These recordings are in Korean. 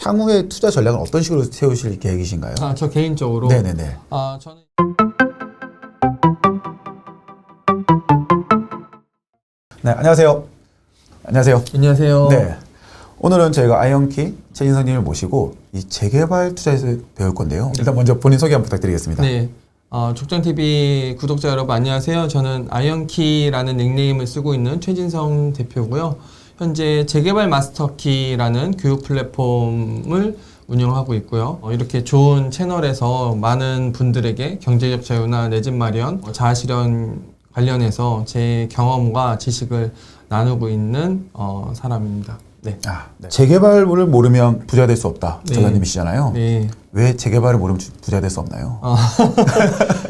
향후의 투자 전략은 어떤 식으로 세우실 계획이신가요? 저 개인적으로. 네네네. 저는 네, 안녕하세요. 안녕하세요. 안녕하세요. 네. 오늘은 저희가 아이언키 최진성님을 모시고 이 재개발 투자에서 배울 건데요. 일단 먼저 본인 소개 한번 부탁드리겠습니다. 네. 족장TV 구독자 여러분 안녕하세요. 저는 아이언키라는 닉네임을 쓰고 있는 최진성 대표고요. 현재 재개발 마스터키라는 교육 플랫폼을 운영하고 있고요. 이렇게 좋은 채널에서 많은 분들에게 경제적 자유나 내 집 마련, 자아실현 관련해서 제 경험과 지식을 나누고 있는 사람입니다. 네. 네. 재개발을 모르면 부자 될 수 없다. 네. 전사님이시잖아요. 네. 왜 재개발을 모르면 부자 될 수 없나요?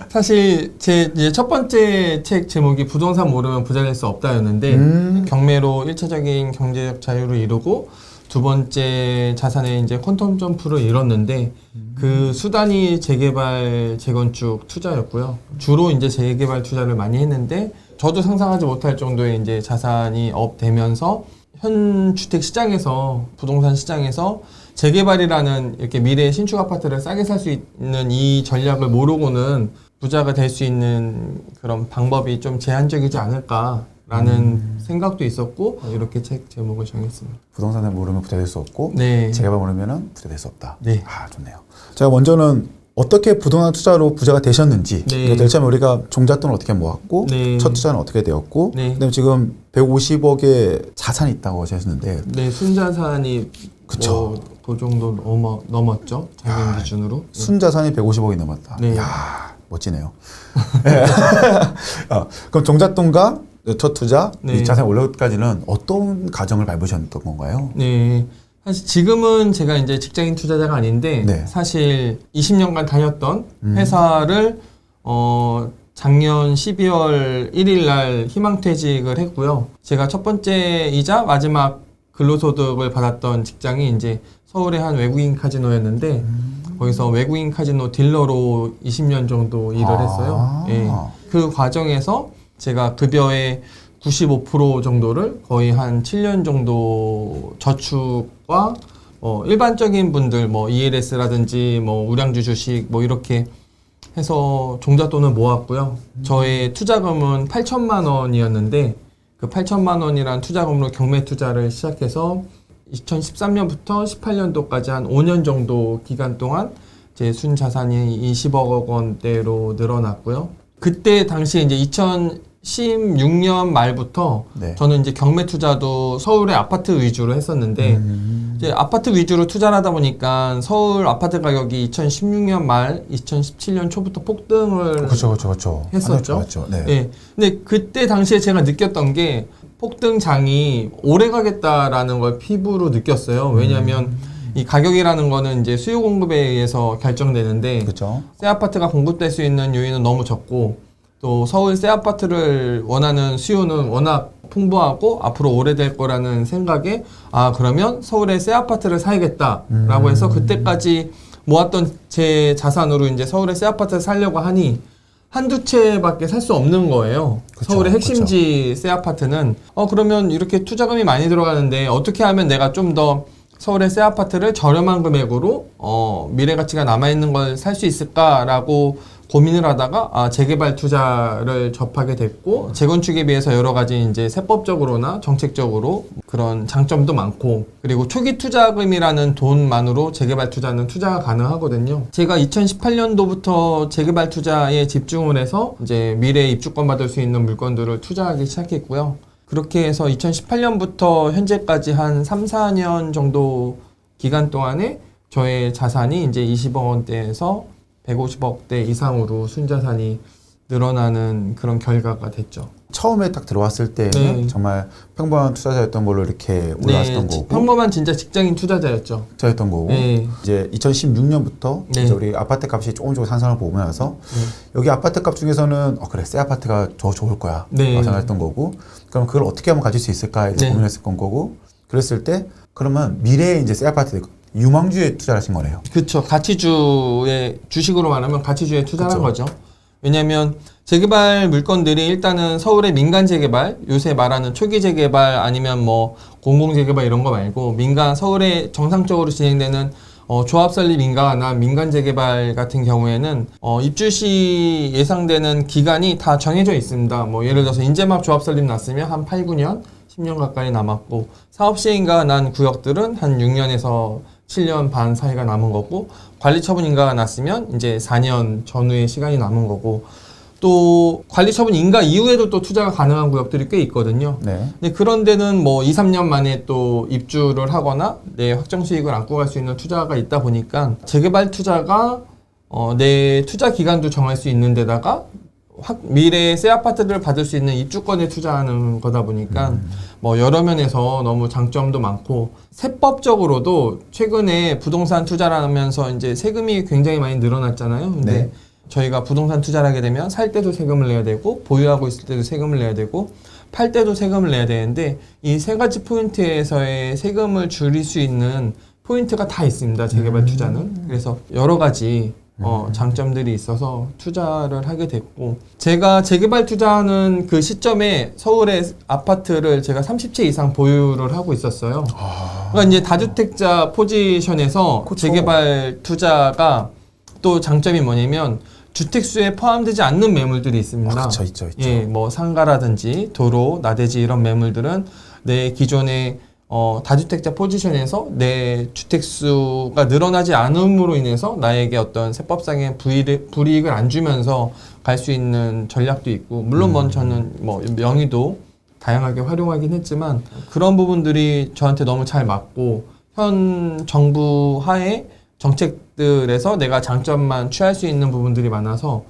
사실 제 이제 첫 번째 책 제목이 부동산 모르면 부자 될 수 없다였는데 경매로 1차적인 경제적 자유를 이루고 두 번째 자산의 이제 퀀텀 점프를 이뤘는데 그 수단이 재개발, 재건축 투자였고요. 주로 이제 재개발 투자를 많이 했는데 저도 상상하지 못할 정도의 이제 자산이 업되면서 현 주택 시장에서 부동산 시장에서 재개발이라는 이렇게 미래의 신축 아파트를 싸게 살 수 있는 이 전략을 모르고는 부자가 될 수 있는 그런 방법이 좀 제한적이지 않을까라는 생각도 있었고 이렇게 책 제목을 정했습니다. 부동산을 모르면 부자 될 수 없고 네. 재개발 모르면 부자 될 수 없다. 네. 좋네요. 제가 먼저는 어떻게 부동산 투자로 부자가 되셨는지, 네. 제일 처음에 우리가 종잣돈을 어떻게 모았고, 네. 첫 투자는 어떻게 되었고, 네. 그다음에 지금 150억의 자산이 있다고 하셨는데, 네, 순자산이 그쵸. 그 정도 넘었죠. 작년 기준으로. 네. 순자산이 150억이 넘었다. 네. 이야, 멋지네요. 그럼 종잣돈과 첫 투자, 네. 이 자산 올라까지는 어떤 과정을 밟으셨던 건가요? 네. 사실 지금은 제가 이제 직장인 투자자가 아닌데 네. 사실 20년간 다녔던 회사를 작년 12월 1일 날 희망퇴직을 했고요. 제가 첫 번째이자 마지막 근로소득을 받았던 직장이 이제 서울의 한 외국인 카지노였는데 거기서 외국인 카지노 딜러로 20년 정도 일을 했어요. 예. 그 과정에서 제가 급여의 95% 정도를 거의 한 7년 정도 저축과 일반적인 분들 뭐 ELS라든지 뭐 우량주 주식 뭐 이렇게 해서 종잣돈을 모았고요. 저의 투자금은 8천만 원이었는데 그 8천만 원이란 투자금으로 경매 투자를 시작해서 2013년부터 18년도까지 한 5년 정도 기간 동안 제 순자산이 20억 원대로 늘어났고요. 그때 당시에 이제 2016년 말부터 네. 저는 이제 경매 투자도 서울의 아파트 위주로 했었는데 이제 아파트 위주로 투자를 하다 보니까 서울 아파트 가격이 2016년 말, 2017년 초부터 폭등을 그렇죠. 했었죠. 맞죠. 네. 네. 근데 그때 당시에 제가 느꼈던 게 폭등장이 오래 가겠다라는 걸 피부로 느꼈어요. 왜냐하면 이 가격이라는 거는 이제 수요 공급에 의해서 결정되는데 그렇죠. 새 아파트가 공급될 수 있는 요인은 너무 적고 또 서울 새 아파트를 원하는 수요는 워낙 풍부하고 앞으로 오래될 거라는 생각에 그러면 서울에 새 아파트를 사야겠다라고 해서 그때까지 모았던 제 자산으로 이제 서울에 새 아파트를 사려고 하니 한두 채밖에 살 수 없는 거예요. 그쵸, 서울의 핵심지 새 아파트는 그러면 이렇게 투자금이 많이 들어가는데 어떻게 하면 내가 좀 더 서울의 새 아파트를 저렴한 금액으로 미래 가치가 남아있는 걸 살 수 있을까라고 고민을 하다가 재개발 투자를 접하게 됐고 재건축에 비해서 여러 가지 이제 세법적으로나 정책적으로 그런 장점도 많고 그리고 초기 투자금이라는 돈만으로 재개발 투자는 투자가 가능하거든요. 제가 2018년도부터 재개발 투자에 집중을 해서 이제 미래에 입주권 받을 수 있는 물건들을 투자하기 시작했고요. 그렇게 해서 2018년부터 현재까지 한 3, 4년 정도 기간 동안에 저의 자산이 이제 20억 원대에서 150억대 이상으로 순자산이 늘어나는 그런 결과가 됐죠. 처음에 딱 들어왔을 때는 네. 정말 평범한 투자자였던 걸로 이렇게 올라왔던 거고 평범한 진짜 직장인 투자자였죠. 투자였던 거고 네. 이제 2016년부터 네. 이제 우리 아파트 값이 조금씩 상승을 보고 나서 여기 아파트 값 중에서는 그래 새 아파트가 더 좋을 거야 네. 라고 생각했던 거고 그럼 그걸 어떻게 하면 가질 수 있을까 이제 네. 고민했을 건 거고 그랬을 때 그러면 미래에 이제 새 아파트 유망주에 투자를 하신 거네요. 그렇죠. 가치주의 주식으로 말하면 가치주에 투자한 그쵸. 거죠. 왜냐하면 재개발 물건들이 일단은 서울의 민간 재개발, 요새 말하는 초기 재개발 아니면 뭐 공공 재개발 이런 거 말고 민간 서울에 정상적으로 진행되는 조합 설립 인가나 민간 재개발 같은 경우에는 입주 시 예상되는 기간이 다 정해져 있습니다. 뭐 예를 들어서 인재마을 조합 설립 났으면 한 8, 9년, 10년 가까이 남았고 사업 시행인가가 난 구역들은 한 6년에서 7년 반 사이가 남은 거고 관리처분 인가가 났으면 이제 4년 전후의 시간이 남은 거고 또 관리처분 인가 이후에도 또 투자가 가능한 구역들이 꽤 있거든요. 네. 근데 그런 데는 뭐 2, 3년 만에 또 입주를 하거나 내 확정 수익을 안고 갈 수 있는 투자가 있다 보니까 재개발 투자가 내 투자 기간도 정할 수 있는 데다가 미래의 새 아파트를 받을 수 있는 입주권에 투자하는 거다 보니까 뭐 여러 면에서 너무 장점도 많고 세법적으로도 최근에 부동산 투자를 하면서 이제 세금이 굉장히 많이 늘어났잖아요. 근데 네. 저희가 부동산 투자를 하게 되면 살 때도 세금을 내야 되고 보유하고 있을 때도 세금을 내야 되고 팔 때도 세금을 내야 되는데 이 세 가지 포인트에서의 세금을 줄일 수 있는 포인트가 다 있습니다. 재개발 투자는. 그래서 여러 가지 장점들이 있어서 투자를 하게 됐고 제가 재개발 투자하는 그 시점에 서울의 아파트를 제가 30채 이상 보유를 하고 있었어요. 그러니까 이제 다주택자 포지션에서 그쵸. 재개발 투자가 또 장점이 뭐냐면 주택수에 포함되지 않는 매물들이 있습니다. 그렇죠, 있죠. 예, 뭐 상가라든지 도로, 나대지 이런 매물들은 내 기존의 다주택자 포지션에서 내 주택수가 늘어나지 않음으로 인해서 나에게 어떤 세법상의 불이익을 안 주면서 갈 수 있는 전략도 있고 물론 뭐 저는 뭐 명의도 다양하게 활용하긴 했지만 그런 부분들이 저한테 너무 잘 맞고 현 정부 하에 정책들에서 내가 장점만 취할 수 있는 부분들이 많아서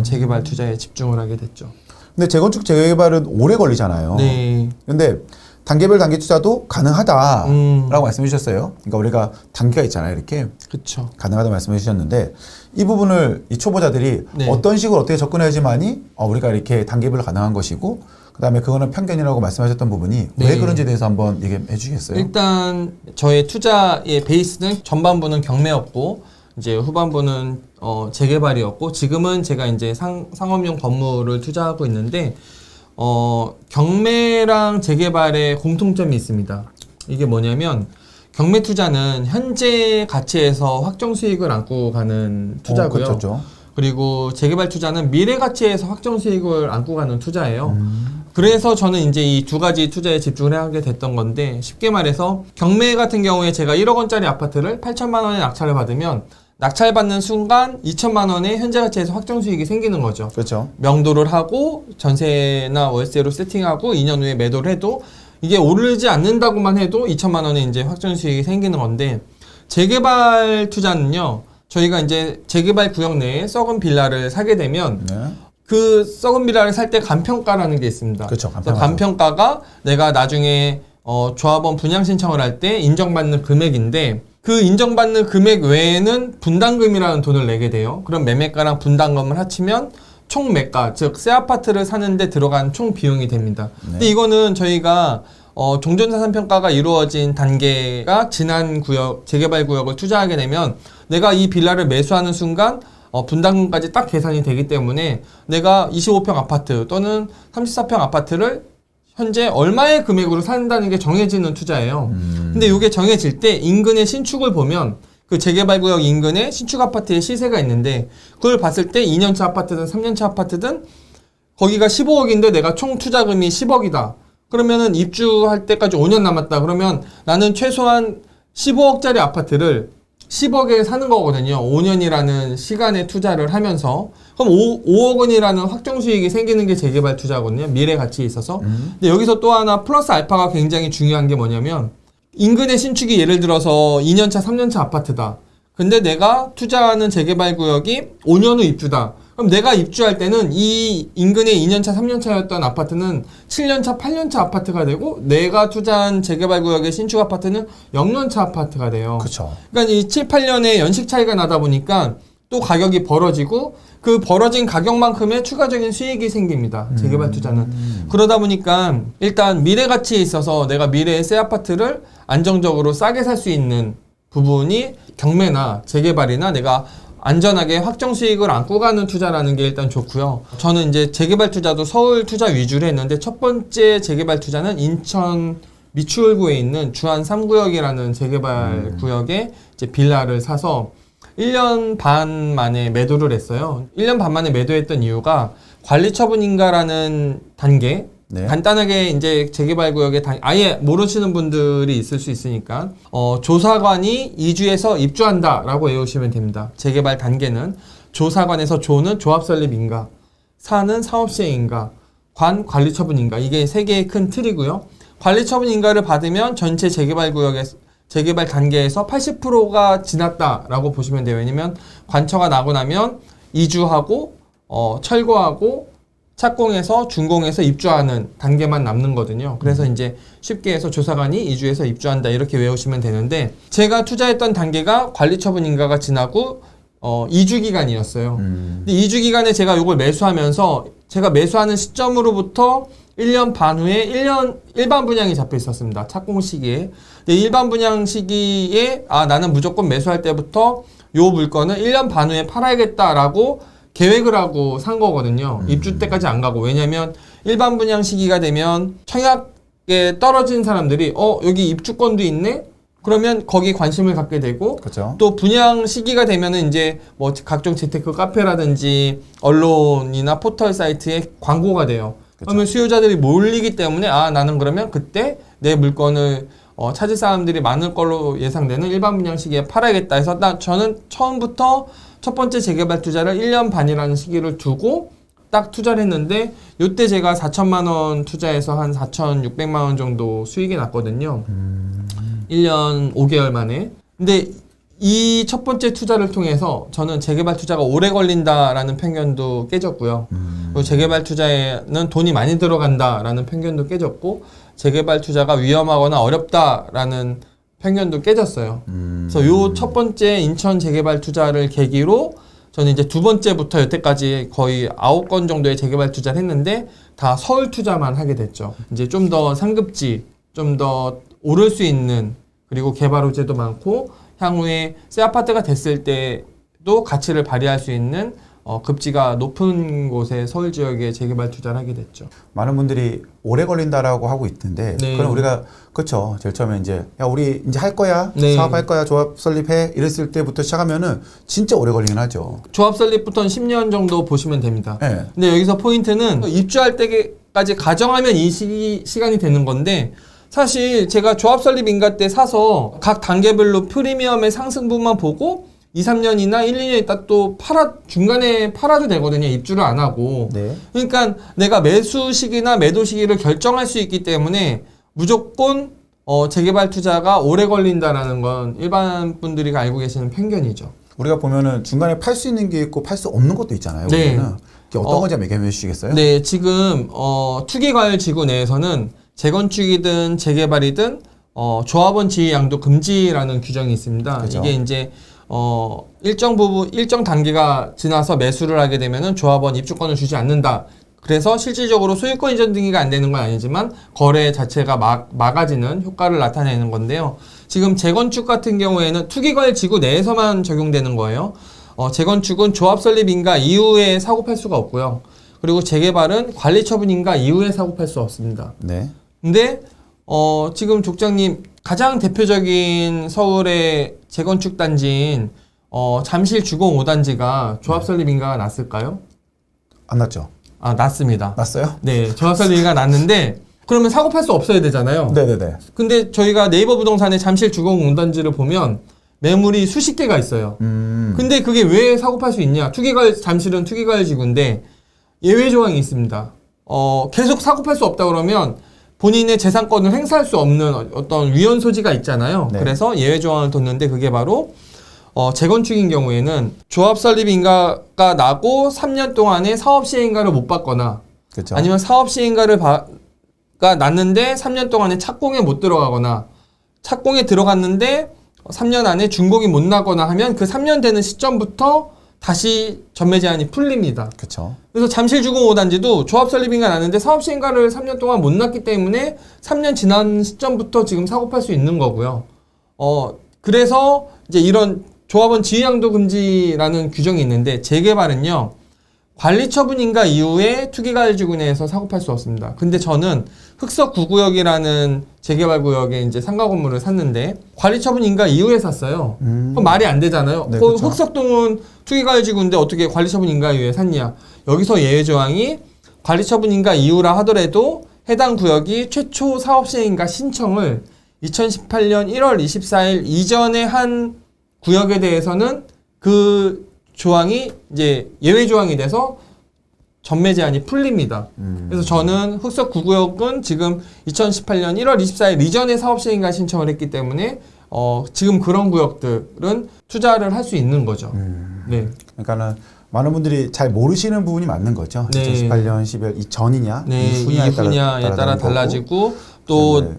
재개발 투자에 집중을 하게 됐죠. 근데 재건축 재개발은 오래 걸리잖아요. 네. 근데 단계별 단계 투자도 가능하다라고 말씀해 주셨어요. 그러니까 우리가 단계가 있잖아요. 이렇게 그렇죠. 가능하다 말씀해 주셨는데 이 부분을 이 초보자들이 네. 어떤 식으로 어떻게 접근해야지만이 우리가 이렇게 단계별로 가능한 것이고 그다음에 그거는 편견이라고 말씀하셨던 부분이 네. 왜 그런지에 대해서 한번 얘기해 주시겠어요? 일단 저의 투자의 베이스는 전반부는 경매였고 이제 후반부는 재개발이었고 지금은 제가 이제 상업용 건물을 투자하고 있는데 경매랑 재개발의 공통점이 있습니다. 이게 뭐냐면 경매 투자는 현재 가치에서 확정 수익을 안고 가는 투자고요. 그렇죠. 그리고 재개발 투자는 미래 가치에서 확정 수익을 안고 가는 투자예요. 그래서 저는 이제 이 두 가지 투자에 집중을 하게 됐던 건데 쉽게 말해서 경매 같은 경우에 제가 1억 원짜리 아파트를 8천만 원에 낙찰을 받으면 낙찰받는 순간 2천만 원의 현재 가치에서 확정 수익이 생기는 거죠. 그렇죠. 명도를 하고 전세나 월세로 세팅하고 2년 후에 매도를 해도 이게 오르지 않는다고만 해도 2천만 원의 이제 확정 수익이 생기는 건데 재개발 투자는요. 저희가 이제 재개발 구역 내에 썩은 빌라를 사게 되면 네. 그 썩은 빌라를 살 때 간평가라는 게 있습니다. 그렇죠. 그래서 간평가가 내가 나중에 조합원 분양 신청을 할 때 인정받는 금액인데 그 인정받는 금액 외에는 분담금이라는 돈을 내게 돼요. 그럼 매매가랑 분담금을 합치면 총 매가, 즉 새 아파트를 사는데 들어간 총 비용이 됩니다. 네. 근데 이거는 저희가 종전자산 평가가 이루어진 단계가 지난 구역, 재개발 구역을 투자하게 되면 내가 이 빌라를 매수하는 순간 분담금까지 딱 계산이 되기 때문에 내가 25평 아파트 또는 34평 아파트를 현재 얼마의 금액으로 산다는 게 정해지는 투자예요. 근데 이게 정해질 때 인근의 신축을 보면 그 재개발 구역 인근에 신축 아파트의 시세가 있는데 그걸 봤을 때 2년차 아파트든 3년차 아파트든 거기가 15억인데 내가 총 투자금이 10억이다. 그러면은 입주할 때까지 5년 남았다. 그러면 나는 최소한 15억짜리 아파트를 10억에 사는 거거든요. 5년이라는 시간에 투자를 하면서. 그럼 5억 원이라는 확정 수익이 생기는 게 재개발 투자거든요. 미래 가치에 있어서. 근데 여기서 또 하나 플러스 알파가 굉장히 중요한 게 뭐냐면 인근의 신축이 예를 들어서 2년차, 3년차 아파트다. 근데 내가 투자하는 재개발 구역이 5년 후 입주다. 그럼 내가 입주할 때는 이 인근의 2년차, 3년차였던 아파트는 7년차, 8년차 아파트가 되고 내가 투자한 재개발 구역의 신축 아파트는 0년차 아파트가 돼요. 그렇죠. 그러니까 이 7, 8년의 연식 차이가 나다 보니까 또 가격이 벌어지고 그 벌어진 가격만큼의 추가적인 수익이 생깁니다. 재개발 투자는. 그러다 보니까 일단 미래 가치에 있어서 내가 미래의 새 아파트를 안정적으로 싸게 살 수 있는 부분이 경매나 재개발이나 내가 안전하게 확정 수익을 안고 가는 투자라는 게 일단 좋고요. 저는 이제 재개발 투자도 서울 투자 위주로 했는데 첫 번째 재개발 투자는 인천 미추홀구에 있는 주안 3구역이라는 재개발 구역에 이제 빌라를 사서 1년 반 만에 매도를 했어요. 1년 반 만에 매도했던 이유가 관리처분인가라는 단계, 네. 간단하게 이제 재개발 구역에 아예 모르시는 분들이 있을 수 있으니까 조사관이 이주해서 입주한다라고 외우시면 됩니다. 재개발 단계는 조사관에서 조는 조합 설립인가, 사는 사업 시행인가, 관 관리처분인가, 이게 세 개의 큰 틀이고요. 관리처분인가를 받으면 전체 재개발 구역에 재개발 단계에서 80%가 지났다라고 보시면 돼요. 왜냐면 관처가 나고 나면 이주하고 철거하고 착공해서 준공해서 입주하는 단계만 남는 거거든요. 그래서 이제 쉽게 해서 조사관이 이주해서 입주한다 이렇게 외우시면 되는데, 제가 투자했던 단계가 관리처분인가가 지나고 이주 기간이었어요. 근데 이주 기간에 제가 이걸 매수하면서 제가 매수하는 시점으로부터 1년 반 후에 일반 분양이 잡혀 있었습니다. 착공 시기에. 근데 일반 분양 시기에 나는 무조건 매수할 때부터 요 물건은 1년 반 후에 팔아야겠다라고 계획을 하고 산 거거든요. 입주 때까지 안 가고. 왜냐면 일반 분양 시기가 되면 청약에 떨어진 사람들이 여기 입주권도 있네? 그러면 거기 관심을 갖게 되고, 그렇죠. 또 분양 시기가 되면은 이제 뭐 각종 재테크 카페라든지 언론이나 포털 사이트에 광고가 돼요. 그러면 수요자들이 몰리기 때문에 나는 그러면 그때 내 물건을 찾을 사람들이 많을 걸로 예상되는 일반 분양 시기에 팔아야겠다 해서 저는 처음부터 첫 번째 재개발 투자를 1년 반이라는 시기를 두고 딱 투자를 했는데, 요때 제가 4천만 원 투자해서 한 4,600만 원 정도 수익이 났거든요. 1년 5개월 만에. 근데 이 첫 번째 투자를 통해서 저는 재개발 투자가 오래 걸린다라는 편견도 깨졌고요. 그리고 재개발 투자에는 돈이 많이 들어간다라는 편견도 깨졌고, 재개발 투자가 위험하거나 어렵다라는 편견도 깨졌어요. 그래서 요 첫 번째 인천 재개발 투자를 계기로 저는 이제 두 번째부터 여태까지 거의 9건 정도의 재개발 투자를 했는데 다 서울 투자만 하게 됐죠. 이제 좀 더 상급지, 좀 더 오를 수 있는, 그리고 개발 호재도 많고 향후에 새 아파트가 됐을 때도 가치를 발휘할 수 있는 급지가 높은 곳에 서울 지역에 재개발 투자를 하게 됐죠. 많은 분들이 오래 걸린다라고 하고 있던데, 네. 그럼 우리가 그렇죠. 제일 처음에 이제 우리 이제 할 거야, 네. 사업할 거야, 조합 설립해 이랬을 때부터 시작하면은 진짜 오래 걸리긴 하죠. 조합 설립부터는 10년 정도 보시면 됩니다. 네. 근데 여기서 포인트는 입주할 때까지 가정하면 이 시간이 되는 건데, 사실 제가 조합 설립 인가 때 사서 각 단계별로 프리미엄의 상승분만 보고 2, 3년이나 1, 2년 있다 또 중간에 팔아도 되거든요. 입주를 안 하고. 네. 그러니까 내가 매수 시기나 매도 시기를 결정할 수 있기 때문에 무조건 재개발 투자가 오래 걸린다라는 건 일반 분들이 알고 계시는 편견이죠. 우리가 보면은 중간에 팔 수 있는 게 있고 팔 수 없는 것도 있잖아요. 네. 그러면은 그게 어떤 건지 얘기해 주시겠어요? 네, 지금 투기과열지구 내에서는 재건축이든 재개발이든 조합원 지위 양도 금지라는 규정이 있습니다. 그죠. 이게 이제 일정 단계가 지나서 매수를 하게 되면은 조합원 입주권을 주지 않는다. 그래서 실질적으로 소유권 이전 등기가 안 되는 건 아니지만 거래 자체가 막아지는 효과를 나타내는 건데요. 지금 재건축 같은 경우에는 투기과열 지구 내에서만 적용되는 거예요. 재건축은 조합 설립 인가 이후에 사고 팔 수가 없고요. 그리고 재개발은 관리 처분 인가 이후에 사고 팔 수 없습니다. 네. 근데 지금 족장님 가장 대표적인 서울의 재건축 단지인 잠실 주공 5단지가 조합 설립 인가가 났을까요? 안 났죠? 났습니다. 났어요? 네, 조합 설립 인가가 났는데 그러면 사고 팔 수 없어야 되잖아요. 네네네. 근데 저희가 네이버 부동산의 잠실 주공 5단지를 보면 매물이 수십 개가 있어요. 근데 그게 왜 사고 팔 수 있냐? 잠실은 투기과열 지구인데 예외 조항이 있습니다. 계속 사고 팔 수 없다 그러면 본인의 재산권을 행사할 수 없는 어떤 위헌 소지가 있잖아요. 네. 그래서 예외 조항을 뒀는데 그게 바로 재건축인 경우에는 조합 설립 인가가 나고 3년 동안에 사업 시행인가를 못 받거나, 그렇죠. 아니면 사업 시행인가가 났는데 3년 동안에 착공에 못 들어가거나, 착공에 들어갔는데 3년 안에 준공이 못 나거나 하면 그 3년 되는 시점부터 다시 전매 제한이 풀립니다. 그렇죠. 그래서 잠실 주공 5단지도 조합 설립인가 났는데 사업 시행가를 3년 동안 못 났기 때문에 3년 지난 시점부터 지금 사고 팔 수 있는 거고요. 그래서 이제 이런 조합원 지위양도 금지라는 규정이 있는데 재개발은요. 관리처분인가 이후에 투기가지구내에서 사고 팔 수 없습니다. 근데 저는 흑석 9구역이라는 재개발 구역에 이제 상가 건물을 샀는데 관리처분인가 이후에 샀어요. 그럼 말이 안 되잖아요. 네, 그 그쵸. 흑석동은 투기가지구인데 어떻게 관리처분인가 이후에 샀냐. 여기서 예외 조항이 관리처분인가 이후라 하더라도 해당 구역이 최초 사업시행인가 신청을 2018년 1월 24일 이전에 한 구역에 대해서는 그 조항이 이제 예외 조항이 돼서 전매 제한이 풀립니다. 그래서 저는 흑석 9구역은 지금 2018년 1월 24일 이전에 사업 시행인가 신청을 했기 때문에 지금 그런 구역들은 투자를 할 수 있는 거죠. 네. 그러니까는 많은 분들이 잘 모르시는 부분이 맞는 거죠. 네. 2018년 10월 이전이냐 네, 이후냐에 이후냐에 따라 달라지고 또 네.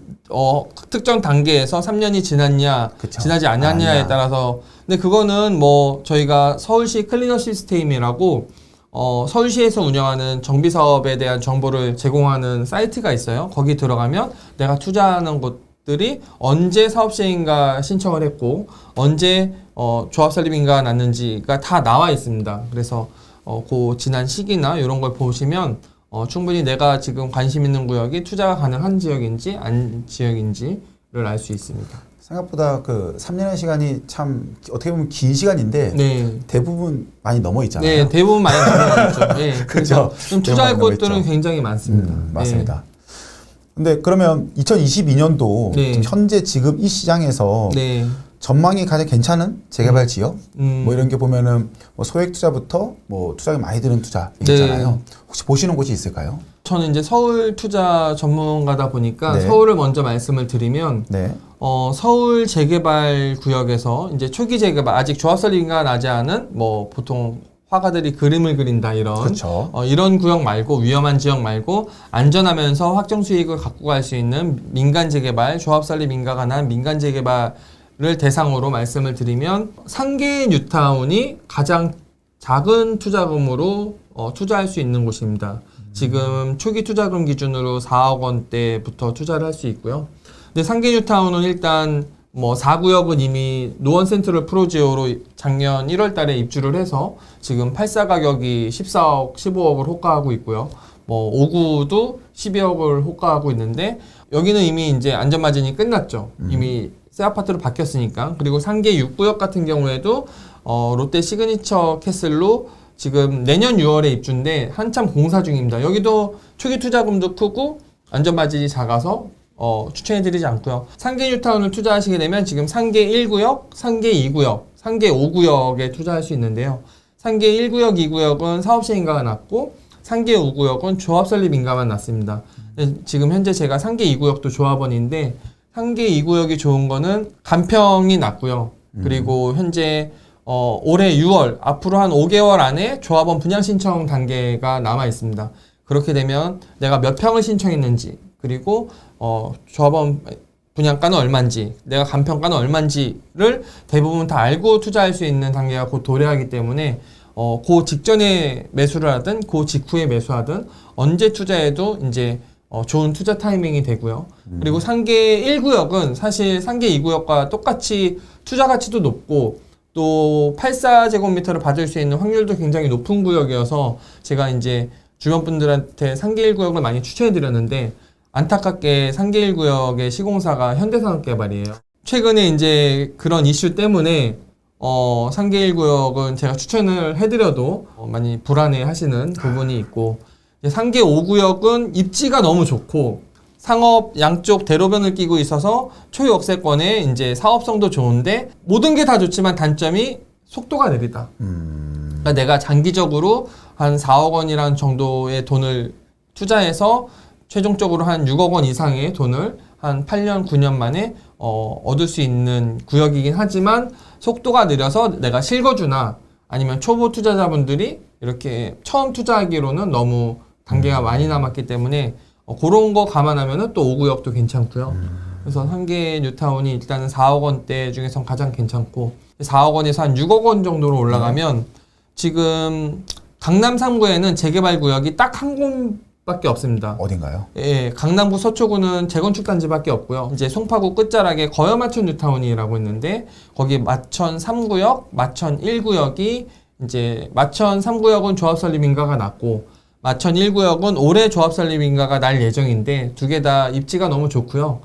특정 단계에서 3년이 지났냐 그쵸. 지나지 않았냐에 아니야. 따라서 근데 그거는 뭐 저희가 서울시 클리너 시스템이라고 서울시에서 운영하는 정비 사업에 대한 정보를 제공하는 사이트가 있어요. 거기 들어가면 내가 투자하는 곳들이 언제 사업 시행인가 신청을 했고 언제 조합 설립인가 났는지가 다 나와 있습니다. 그래서 그 지난 시기나 이런 걸 보시면 충분히 내가 지금 관심 있는 구역이 투자가 가능한 지역인지 안 지역인지를 알 수 있습니다. 생각보다 그 3년의 시간이 참 어떻게 보면 긴 시간인데 네. 대부분 많이 넘어 있잖아요. 네, 대부분 많이 넘어갔죠. 네, 그래서 그죠. 좀 투자할 대부분 곳들은 넘어있죠. 굉장히 많습니다. 맞습니다. 근데 그러면 2022년도 네. 현재 지금 이 시장에서 네. 전망이 가장 괜찮은 재개발 지역 음. 뭐 이런 게 보면은 뭐 소액 투자부터 뭐 투자가 많이 드는 투자 네. 있잖아요. 혹시 보시는 곳이 있을까요? 저는 이제 서울 투자 전문가다 보니까 네. 서울을 먼저 말씀을 드리면 네. 서울 재개발 구역에서 이제 초기 재개발 아직 조합 설립인가 나지 않은 뭐 보통 화가들이 그림을 그린다 이런 그렇죠. 이런 구역 말고 위험한 지역 말고 안전하면서 확정 수익을 갖고 갈 수 있는 민간 재개발 조합 설립 인가가 난 민간 재개발을 대상으로 말씀을 드리면 상계 뉴타운이 가장 작은 투자금으로 투자할 수 있는 곳입니다. 지금 초기 투자금 기준으로 4억 원대부터 투자를 할 수 있고요. 근데 상계 뉴타운은 일단 뭐 4구역은 이미 노원 센트럴 프로지오로 작년 1월 달에 입주를 해서 지금 8사 가격이 14억, 15억을 호가하고 있고요. 뭐 5구도 12억을 호가하고 있는데 여기는 이미 이제 안전마진이 끝났죠. 이미 새 아파트로 바뀌었으니까. 그리고 상계 6구역 같은 경우에도 롯데 시그니처 캐슬로 지금 내년 6월에 입주인데 한참 공사 중입니다. 여기도 초기 투자금도 크고 안전마진이 작아서 추천해드리지 않고요. 상계 뉴타운을 투자하시게 되면 지금 상계 1구역, 상계 2구역, 상계 5구역에 투자할 수 있는데요. 상계 1구역, 2구역은 사업시행인가가 낮고 상계 5구역은 조합 설립 인가만 낮습니다. 지금 현재 제가 상계 2구역도 조합원인데 상계 2구역이 좋은 거는 간평이 낮고요. 그리고 현재 올해 6월 앞으로 한 5개월 안에 조합원 분양 신청 단계가 남아 있습니다. 그렇게 되면 내가 몇 평을 신청했는지 그리고 조합원 분양가는 얼마인지 내가 간평가는 얼마인지를 대부분 다 알고 투자할 수 있는 단계가 곧 도래하기 때문에 그 직전에 매수를 하든 그 직후에 매수하든 언제 투자해도 이제 좋은 투자 타이밍이 되고요. 그리고 상계 1구역은 사실 상계 2구역과 똑같이 투자 가치도 높고 또 84제곱미터를 받을 수 있는 확률도 굉장히 높은 구역이어서 제가 이제 주변 분들한테 상계 1구역을 많이 추천해 드렸는데 안타깝게 상계 1구역의 시공사가 현대산업개발이에요. 최근에 이제 그런 이슈 때문에 상계 1구역은 제가 추천을 해드려도 많이 불안해 하시는 부분이 있고 상계 5구역은 입지가 너무 좋고 상업 양쪽 대로변을 끼고 있어서 초역세권에 이제 사업성도 좋은데 모든 게 다 좋지만 단점이 속도가 느리다. 그러니까 내가 장기적으로 한 4억 원이라는 정도의 돈을 투자해서 최종적으로 한 6억 원 이상의 돈을 한 8년, 9년 만에 얻을 수 있는 구역이긴 하지만 속도가 느려서 내가 실거주나 아니면 초보 투자자분들이 이렇게 처음 투자하기로는 너무 단계가 많이 남았기 때문에 그런 거 감안하면은 또 5구역도 괜찮고요. 그래서 상계 뉴타운이 일단은 4억 원대 중에선 가장 괜찮고 4억 원에서 한 6억 원 정도로 올라가면 지금 강남 3구에는 재개발 구역이 딱 한 밖에 없습니다. 어딘가요? 예, 강남구 서초구는 재건축 단지밖에 없고요. 이제 송파구 끝자락에 거여마천 뉴타운이라고 있는데 거기 마천 3구역, 마천 1구역이 이제 마천 3구역은 조합 설립 인가가 났고 마천 1구역은 올해 조합 설립 인가가 날 예정인데 두 개 다 입지가 너무 좋고요.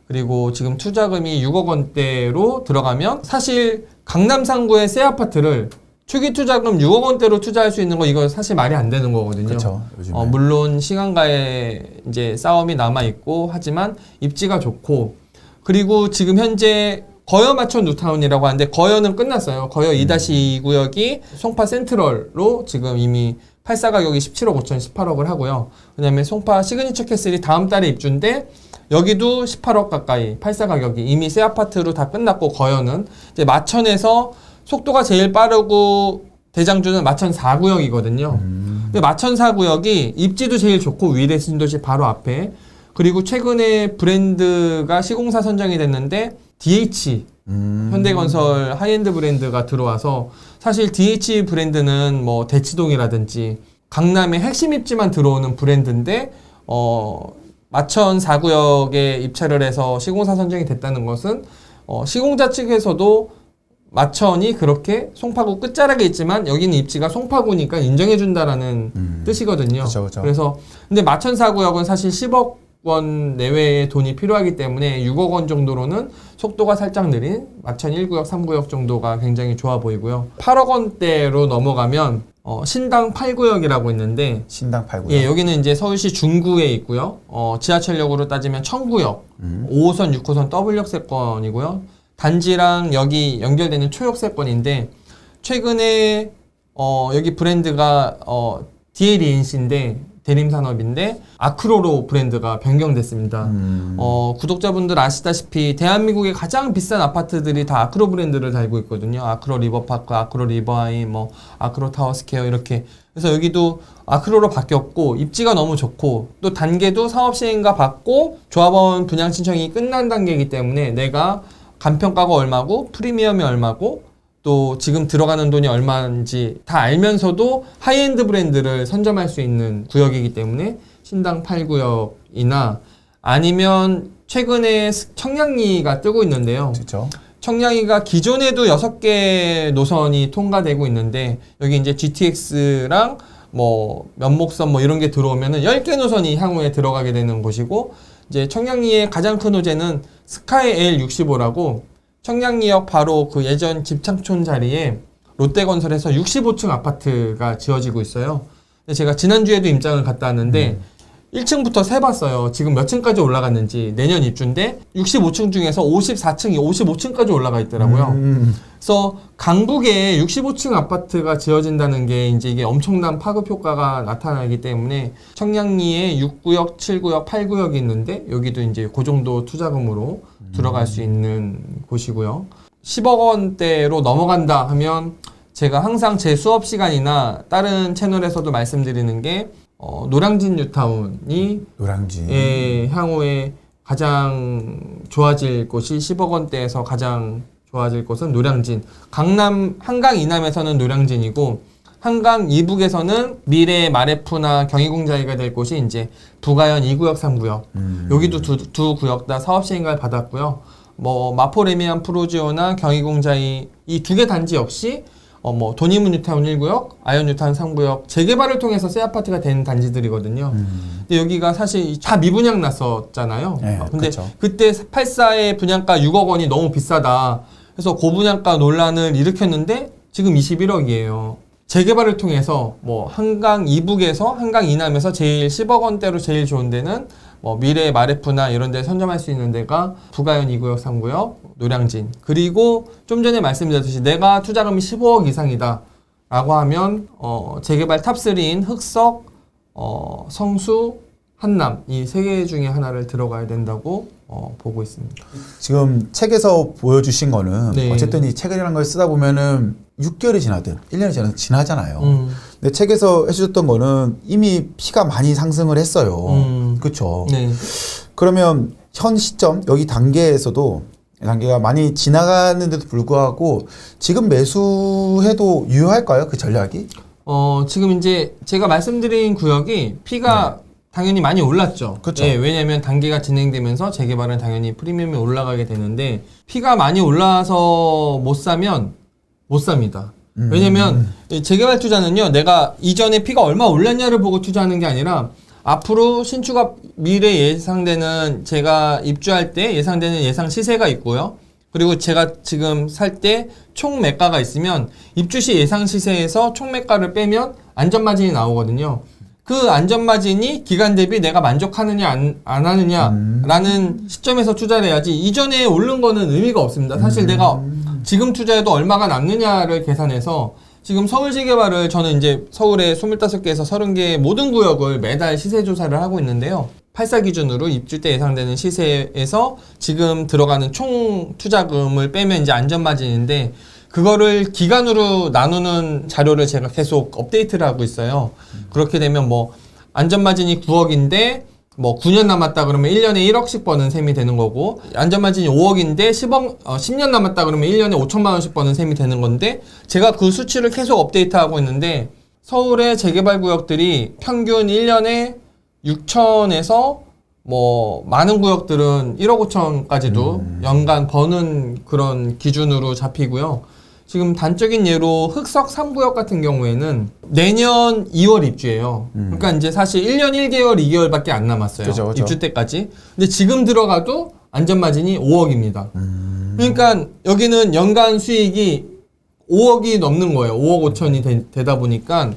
그리고 지금 투자금이 6억 원대로 들어가면 사실 강남 상구의 새 아파트를 초기 투자금 6억 원대로 투자할 수 있는 거 이거 사실 말이 안 되는 거거든요. 그렇죠. 요즘에. 물론 시간과의 이제 싸움이 남아 있고 하지만 입지가 좋고 그리고 지금 현재 거여 마천 뉴타운이라고 하는데 거여는 끝났어요. 거여 2-2 구역이 송파 센트럴로 지금 이미 팔사 가격이 17억 5천 18억을 하고요. 왜냐면 송파 시그니처 캐슬이 다음 달에 입주인데 여기도 18억 가까이 팔사 가격이 이미 새 아파트로 다 끝났고 거여는 이제 마천에서 속도가 제일 빠르고 대장주는 마천 4구역이거든요. 근데 마천 4구역이 입지도 제일 좋고 위례 신도시 바로 앞에 그리고 최근에 브랜드가 시공사 선정이 됐는데 DH 현대건설 하이엔드 브랜드가 들어와서 사실 DH 브랜드는 뭐 대치동이라든지 강남의 핵심 입지만 들어오는 브랜드인데 마천 4구역에 입찰을 해서 시공사 선정이 됐다는 것은 시공자 측에서도 마천이 그렇게 송파구 끝자락에 있지만 여기는 입지가 송파구니까 인정해준다라는 뜻이거든요. 그쵸. 그래서 근데 마천 4구역은 사실 10억 원 내외의 돈이 필요하기 때문에 6억 원 정도로는 속도가 살짝 느린 마천 1구역, 3구역 정도가 굉장히 좋아 보이고요. 8억 원대로 넘어가면 신당 8구역이라고 있는데 신당 8구역. 예, 여기는 이제 서울시 중구에 있고요. 지하철역으로 따지면 청구역, 5호선, 6호선 W역세권이고요. 단지랑 여기 연결되는 초역세권인데 최근에 여기 브랜드가 DLENC인데 대림산업인데 아크로로 브랜드가 변경됐습니다. 구독자분들 아시다시피 대한민국의 가장 비싼 아파트들이 다 아크로 브랜드를 달고 있거든요. 아크로 리버파크, 아크로 리버하이, 뭐 아크로 타워스퀘어 이렇게. 그래서 여기도 아크로로 바뀌었고 입지가 너무 좋고 또 단계도 사업시행가 받고 조합원 분양 신청이 끝난 단계이기 때문에 내가 간평가가 얼마고 프리미엄이 얼마고 또 지금 들어가는 돈이 얼마인지 다 알면서도 하이엔드 브랜드를 선점할 수 있는 구역이기 때문에 신당 8구역이나 아니면 최근에 청량리가 뜨고 있는데요. 그렇죠. 청량리가 기존에도 6개 노선이 통과되고 있는데 여기 이제 GTX랑 뭐 면목선 뭐 이런 게 들어오면은 10개 노선이 향후에 들어가게 되는 곳이고 이제 청량리의 가장 큰 호재는 스카이 L65라고 청량리역 바로 그 예전 집창촌 자리에 롯데건설에서 65층 아파트가 지어지고 있어요. 근데 제가 지난주에도 임장을 갔다 왔는데 1층부터 세봤어요. 지금 몇 층까지 올라갔는지. 내년 입주인데 65층 중에서 54층이 55층까지 올라가 있더라고요. 그래서 강북에 65층 아파트가 지어진다는 게 이제 이게 엄청난 파급 효과가 나타나기 때문에 청량리에 6구역, 7구역, 8구역이 있는데 여기도 이제 그 정도 투자금으로 들어갈 수 있는 곳이고요. 10억 원대로 넘어간다 하면 제가 항상 제 수업 시간이나 다른 채널에서도 말씀드리는 게 노량진 뉴타운이 노량진. 예, 향후에 가장 좋아질 곳이 10억 원대에서 가장 좋아질 곳은 노량진. 강남 한강 이남에서는 노량진이고 한강 이북에서는 미래 마레프나 경희공자이가 될 곳이 이제 부가현 2구역, 3구역. 여기도 두 구역 다 사업 시행을 받았고요. 뭐 마포레미안 프로지오나 경희공자이 이 두 개 단지 역시 뭐 도니문 뉴타운 1구역, 아이온 뉴타운 3구역 재개발을 통해서 새 아파트가 된 단지들이거든요. 근데 여기가 사실 다 미분양 났었잖아요. 네, 근데 그쵸. 그때 84의 분양가 6억 원이 너무 비싸다. 그래서 고분양가 논란을 일으켰는데 지금 21억이에요. 재개발을 통해서 뭐 한강 이북에서 한강 이남에서 제일 10억 원대로 제일 좋은 데는 뭐 미래 마레프나 이런 데 선점할 수 있는 데가 부가현 2구역, 3구역, 노량진. 그리고 좀 전에 말씀드렸듯이 내가 투자금이 15억 이상이다 라고 하면 재개발 탑3인 흑석, 성수, 한남 이 세 개 중에 하나를 들어가야 된다고 보고 있습니다. 지금 책에서 보여주신 거는 네. 어쨌든 이 책이라는 걸 쓰다 보면은 6개월이 지나든 1년이 지나잖아요. 근데 책에서 해주셨던 거는 이미 피가 많이 상승을 했어요. 그렇죠. 네. 그러면 현 시점 여기 단계에서도 단계가 많이 지나가는데도 불구하고 지금 매수해도 유효할까요? 그 전략이? 지금 이제 제가 말씀드린 구역이 피가 당연히 많이 올랐죠. 그쵸. 예, 왜냐면 단계가 진행되면서 재개발은 당연히 프리미엄이 올라가게 되는데 피가 많이 올라서 못 사면 못 삽니다. 왜냐면 이 재개발 투자는요, 내가 이전에 피가 얼마 올랐냐를 보고 투자하는 게 아니라 앞으로 신축업 미래 예상되는 제가 입주할 때 예상되는 예상 시세가 있고요. 그리고 제가 지금 살 때 총 매가가 있으면 입주 시 예상 시세에서 총 매가를 빼면 안전마진이 나오거든요. 그 안전마진이 기간 대비 내가 만족하느냐 안 하느냐라는 시점에서 투자를 해야지 이전에 오른 거는 의미가 없습니다. 사실 내가 지금 투자해도 얼마가 남느냐를 계산해서 지금 서울 재개발을 저는 이제 서울에 25개에서 30개의 모든 구역을 매달 시세 조사를 하고 있는데요. 84 기준으로 입주 때 예상되는 시세에서 지금 들어가는 총 투자금을 빼면 이제 안전마진인데 그거를 기간으로 나누는 자료를 제가 계속 업데이트를 하고 있어요. 그렇게 되면 뭐 안전마진이 9억인데 뭐 9년 남았다 그러면 1년에 1억씩 버는 셈이 되는 거고 안전마진이 5억인데 10년 남았다 그러면 1년에 5천만 원씩 버는 셈이 되는 건데 제가 그 수치를 계속 업데이트하고 있는데 서울의 재개발 구역들이 평균 1년에 6천에서 뭐 많은 구역들은 1억 5천까지도 연간 버는 그런 기준으로 잡히고요. 지금 단적인 예로 흑석 3구역 같은 경우에는 내년 2월 입주예요. 그러니까 이제 사실 1년 1개월, 2개월밖에 안 남았어요. 그죠. 입주 때까지. 근데 지금 들어가도 안전마진이 5억입니다. 그러니까 여기는 연간 수익이 5억이 넘는 거예요. 5억 5천이 되다 보니까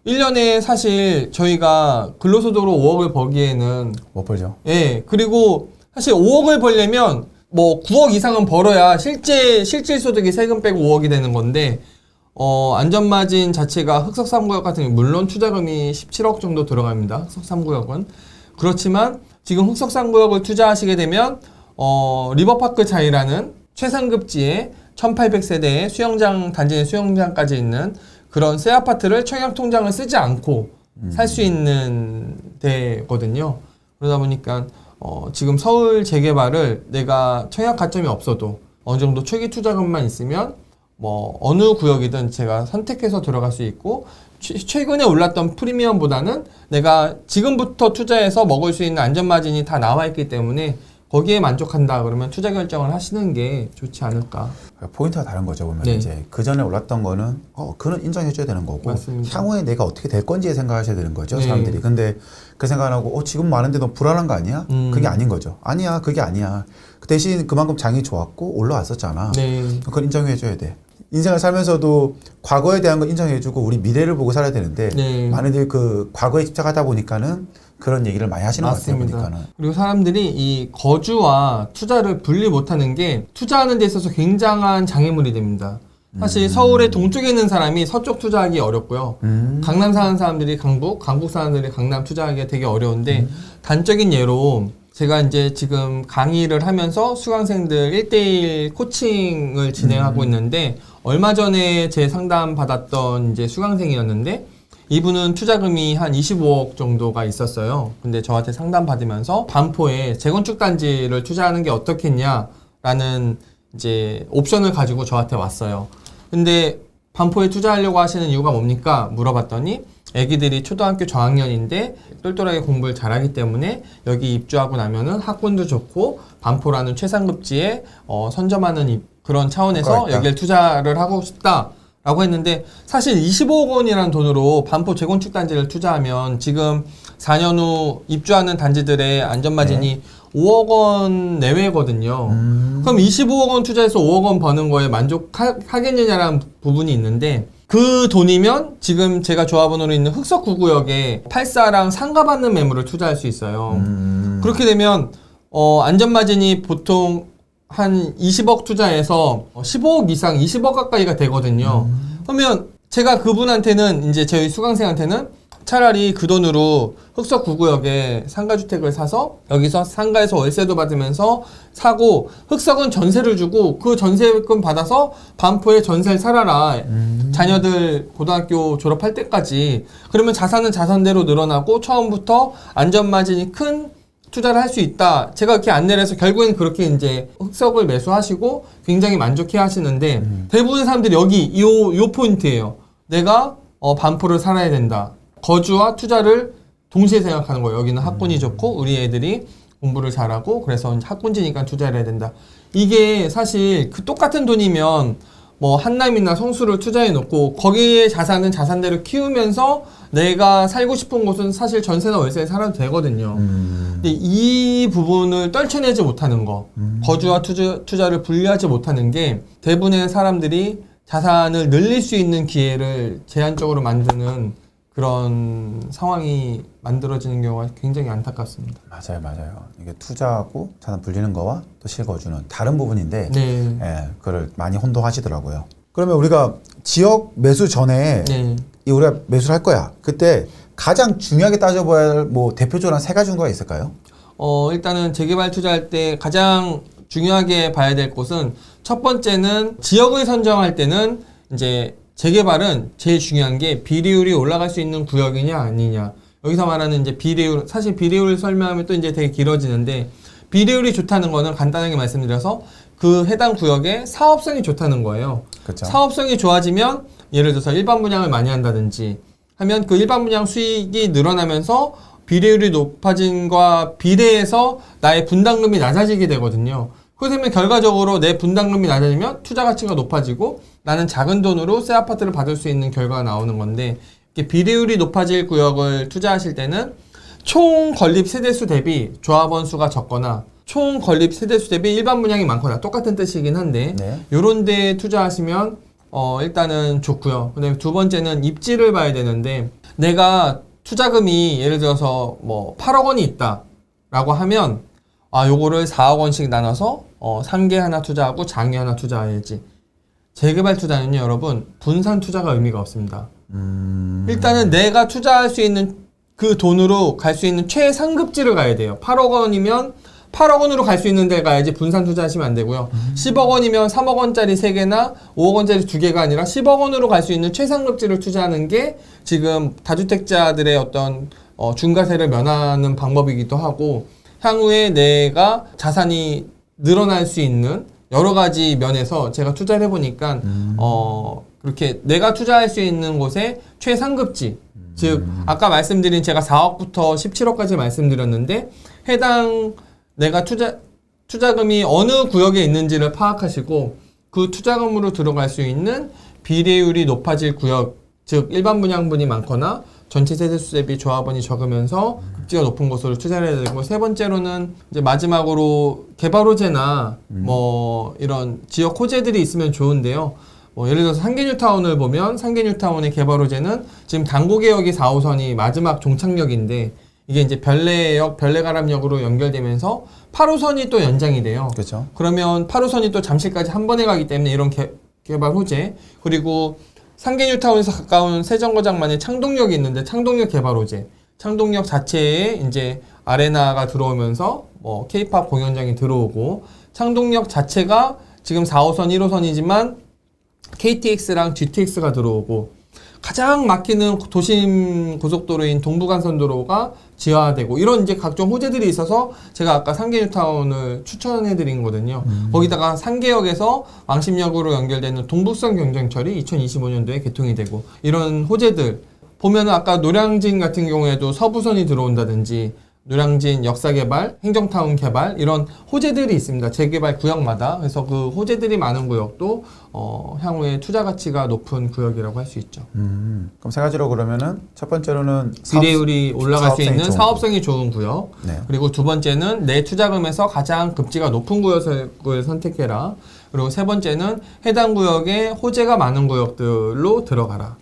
1년에 사실 저희가 근로소득으로 5억을 벌기에는 못 벌죠. 예, 그리고 사실 5억을 벌려면 뭐 9억 이상은 벌어야 실질 소득이 세금 빼고 5억이 되는 건데 안전마진 자체가 흑석 3구역 같은 경우 물론 투자금이 17억 정도 들어갑니다. 흑석 3구역은. 그렇지만 지금 흑석 3구역을 투자하시게 되면 리버파크 차이라는 최상급지에 1800세대의 수영장 단지 내 수영장까지 있는 그런 새 아파트를 청약통장을 쓰지 않고 살 수 있는 데거든요. 그러다 보니까 지금 서울 재개발을 내가 청약 가점이 없어도 어느 정도 초기 투자금만 있으면 뭐 어느 구역이든 제가 선택해서 들어갈 수 있고 최근에 올랐던 프리미엄보다는 내가 지금부터 투자해서 먹을 수 있는 안전마진이 다 나와 있기 때문에 거기에 만족한다 그러면 투자 결정을 하시는 게 좋지 않을까. 포인트가 다른 거죠. 보면 네. 이제 그 전에 올랐던 거는 그는 인정해줘야 되는 거고 맞습니다. 향후에 내가 어떻게 될 건지에 생각하셔야 되는 거죠. 네. 사람들이. 근데 그 생각 안 하고 지금 많은데 너 불안한 거 아니야? 그게 아닌 거죠. 아니야, 그게 아니야. 그 대신 그만큼 장이 좋았고 올라왔었잖아. 네. 그걸 인정해줘야 돼. 인생을 살면서도 과거에 대한 거 인정해주고 우리 미래를 보고 살아야 되는데 네. 많은들 그 과거에 집착하다 보니까는 그런 얘기를 많이 하시는 것 같아요. 보니까는. 그리고 사람들이 이 거주와 투자를 분리 못하는 게 투자하는 데 있어서 굉장한 장애물이 됩니다. 사실 서울의 동쪽에 있는 사람이 서쪽 투자하기 어렵고요. 강남 사는 사람들이 강북 사람들이 강남 투자하기가 되게 어려운데 단적인 예로 제가 이제 지금 강의를 하면서 수강생들 1대1 코칭을 진행하고 있는데 얼마 전에 제 상담 받았던 이제 수강생이었는데 이분은 투자금이 한 25억 정도가 있었어요. 근데 저한테 상담 받으면서 반포에 재건축 단지를 투자하는 게 어떻겠냐라는 이제 옵션을 가지고 저한테 왔어요. 근데 반포에 투자하려고 하시는 이유가 뭡니까? 물어봤더니 애기들이 초등학교 저학년인데 똘똘하게 공부를 잘하기 때문에 여기 입주하고 나면은 학군도 좋고 반포라는 최상급지에 선점하는 그런 차원에서 여기를 투자를 하고 싶다. 라고 했는데 사실 25억 원이라는 돈으로 반포 재건축 단지를 투자하면 지금 4년 후 입주하는 단지들의 안전마진이 5억 원 내외거든요. 그럼 25억 원 투자해서 5억 원 버는 거에 만족하겠느냐라는 부분이 있는데 그 돈이면 지금 제가 조합원으로 있는 흑석 9구역에 84랑 상가받는 매물을 투자할 수 있어요. 그렇게 되면 안전마진이 보통 한 20억 투자해서 15억 이상 20억 가까이가 되거든요. 그러면 제가 그분한테는 이제 저희 수강생한테는 차라리 그 돈으로 흑석 9구역에 상가주택을 사서 여기서 상가에서 월세도 받으면서 사고 흑석은 전세를 주고 그 전세금 받아서 반포에 전세를 살아라. 자녀들 고등학교 졸업할 때까지. 그러면 자산은 자산대로 늘어나고 처음부터 안전마진이 큰 투자를 할 수 있다. 제가 이렇게 안내를 해서 결국엔 그렇게 이제 흑석을 매수하시고 굉장히 만족해 하시는데 대부분의 사람들이 여기 요 포인트예요. 내가 반포를 살아야 된다. 거주와 투자를 동시에 생각하는 거예요. 여기는 학군이 좋고 우리 애들이 공부를 잘하고 그래서 이제 학군지니까 투자를 해야 된다. 이게 사실 그 똑같은 돈이면 뭐 한남이나 성수를 투자해 놓고 거기에 자산은 자산대로 키우면서 내가 살고 싶은 곳은 사실 전세나 월세에 살아도 되거든요. 근데 이 부분을 떨쳐내지 못하는 거, 거주와 투자를 분리하지 못하는 게 대부분의 사람들이 자산을 늘릴 수 있는 기회를 제한적으로 만드는 그런 상황이 만들어지는 경우가 굉장히 안타깝습니다. 맞아요, 맞아요. 이게 투자하고 자산 불리는 거와 또 실거주는 다른 부분인데, 네. 예, 그걸 많이 혼동하시더라고요. 그러면 우리가 지역 매수 전에 네. 우리가 매수를 할 거야. 그때 가장 중요하게 따져봐야 할 뭐 대표적으로 한 세 가지 정도가 있을까요? 일단은 재개발 투자할 때 가장 중요하게 봐야 될 곳은 첫 번째는 지역을 선정할 때는 이제 재개발은 제일 중요한 게 비례율이 올라갈 수 있는 구역이냐 아니냐. 여기서 말하는 이제 비례율, 사실 비례율 설명하면 또 이제 되게 길어지는데 비례율이 좋다는 거는 간단하게 말씀드려서 그 해당 구역의 사업성이 좋다는 거예요. 그렇죠. 사업성이 좋아지면 예를 들어서 일반 분양을 많이 한다든지 하면 그 일반 분양 수익이 늘어나면서 비례율이 높아진과 비례해서 나의 분담금이 낮아지게 되거든요. 그러면 결과적으로 내 분담금이 낮아지면 투자 가치가 높아지고 나는 작은 돈으로 새 아파트를 받을 수 있는 결과가 나오는 건데 이렇게 비례율이 높아질 구역을 투자하실 때는 총 건립 세대수 대비 조합원 수가 적거나 총 건립 세대수 대비 일반 분양이 많거나 똑같은 뜻이긴 한데 네. 요런 데에 투자하시면 일단은 좋고요. 그다음에 두 번째는 입지를 봐야 되는데 내가 투자금이 예를 들어서 뭐 8억 원이 있다라고 하면 요거를 4억 원씩 나눠서 상계 하나 투자하고 장외 하나 투자해야지. 재개발 투자는요, 여러분, 분산 투자가 의미가 없습니다. 일단은 내가 투자할 수 있는 그 돈으로 갈 수 있는 최상급지를 가야 돼요. 8억 원이면 8억 원으로 갈 수 있는 데 가야지 분산 투자하시면 안 되고요. 10억 원이면 3억 원짜리 3개나 5억 원짜리 2개가 아니라 10억 원으로 갈 수 있는 최상급지를 투자하는 게 지금 다주택자들의 어떤 중과세를 면하는 방법이기도 하고 향후에 내가 자산이 늘어날 수 있는 여러 가지 면에서 제가 투자를 해보니까 그렇게 내가 투자할 수 있는 곳에 최상급지 즉 아까 말씀드린 제가 4억부터 17억까지 말씀드렸는데 해당 내가 투자금이 어느 구역에 있는지를 파악하시고 그 투자금으로 들어갈 수 있는 비례율이 높아질 구역 즉 일반 분양분이 많거나 전체 세대수 대비 조합원이 적으면서 급지가 높은 곳으로 투자를 해야 되고 세 번째로는 이제 마지막으로 개발 호재나 뭐 이런 지역 호재들이 있으면 좋은데요. 뭐 예를 들어서 상계뉴타운을 보면 상계뉴타운의 개발 호재는 지금 당고개역이 4호선이 마지막 종착역인데 이게 이제 별내역, 별내가람역으로 연결되면서 8호선이 또 연장이 돼요. 그렇죠. 그러면 8호선이 또 잠실까지 한 번에 가기 때문에 이런 개발 호재 그리고 상계뉴타운에서 가까운 세정거장만의 창동역이 있는데 창동역 개발 호재 창동역 자체에 이제 아레나가 들어오면서 뭐 K-팝 공연장이 들어오고 창동역 자체가 지금 4호선, 1호선이지만 KTX랑 GTX가 들어오고 가장 막히는 도심 고속도로인 동부간선도로가 지하화되고 이런 이제 각종 호재들이 있어서 제가 아까 상계뉴타운을 추천해 드린 거거든요. 거기다가 상계역에서 왕십역으로 연결되는 동북선 경전철이 2025년도에 개통이 되고 이런 호재들 보면은 아까 노량진 같은 경우에도 서부선이 들어온다든지 노량진 역사개발, 행정타운 개발 이런 호재들이 있습니다. 재개발 구역마다. 그래서 그 호재들이 많은 구역도 향후에 투자 가치가 높은 구역이라고 할 수 있죠. 그럼 세 가지로 그러면은 첫 번째로는 비례율이 올라갈 수 있는 사업성이 좋은 구역. 네. 그리고 두 번째는 내 투자금에서 가장 급지가 높은 구역을 선택해라. 그리고 세 번째는 해당 구역에 호재가 많은 구역들로 들어가라.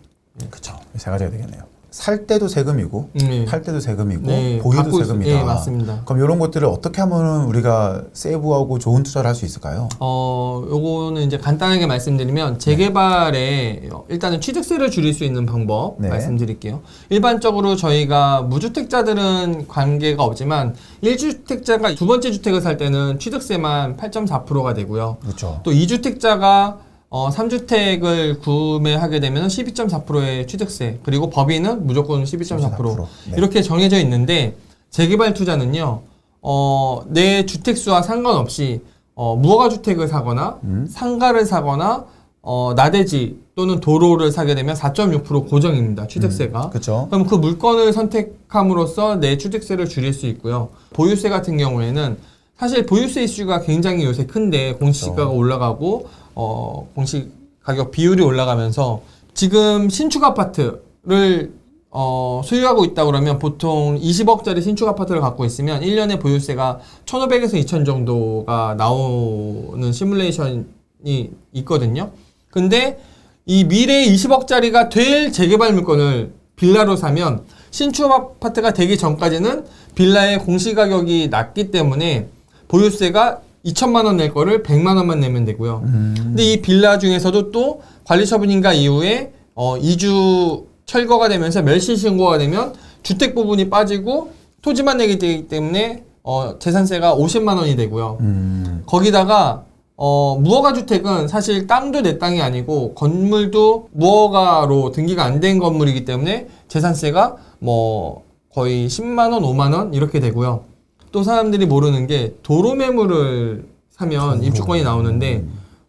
그렇죠. 세 가지가 되겠네요. 살 때도 세금이고 팔 때도 세금이고 네, 보유도 세금이다. 네, 맞습니다. 그럼 이런 것들을 어떻게 하면 우리가 세이브하고 좋은 투자를 할 수 있을까요? 요거는 이제 간단하게 말씀드리면 재개발에 일단은 취득세를 줄일 수 있는 방법 네. 말씀드릴게요. 일반적으로 저희가 무주택자들은 관계가 없지만 1주택자가 두 번째 주택을 살 때는 취득세만 8.4%가 되고요. 그렇죠. 또 2주택자가 3주택을 구매하게 되면 12.4%의 취득세 그리고 법인은 무조건 12.4% 네. 이렇게 정해져 있는데 재개발 투자는요 내 주택수와 상관없이 무허가 주택을 사거나 상가를 사거나 나대지 또는 도로를 사게 되면 4.6% 고정입니다. 취득세가. 그렇죠. 그럼 그 물건을 선택함으로써 내 취득세를 줄일 수 있고요. 보유세 같은 경우에는 사실 보유세 이슈가 굉장히 요새 큰데 공시지가가 올라가고 공시 가격 비율이 올라가면서 지금 신축 아파트를 소유하고 있다 그러면 보통 20억짜리 신축 아파트를 갖고 있으면 1년에 보유세가 1,500에서 2,000 정도가 나오는 시뮬레이션이 있거든요. 근데 이 미래 20억짜리가 될 재개발 물건을 빌라로 사면 신축 아파트가 되기 전까지는 빌라의 공시가격이 낮기 때문에 보유세가 2천만 원 낼 거를 100만 원만 내면 되고요. 근데 이 빌라 중에서도 또 관리처분인가 이후에 이주 철거가 되면서 멸실 신고가 되면 주택 부분이 빠지고 토지만 내게 되기 때문에 재산세가 50만 원이 되고요. 거기다가 무허가 주택은 사실 땅도 내 땅이 아니고 건물도 무허가로 등기가 안 된 건물이기 때문에 재산세가 뭐 거의 10만 원, 5만 원 이렇게 되고요. 또 사람들이 모르는 게 도로 매물을 사면 입주권이 나오는데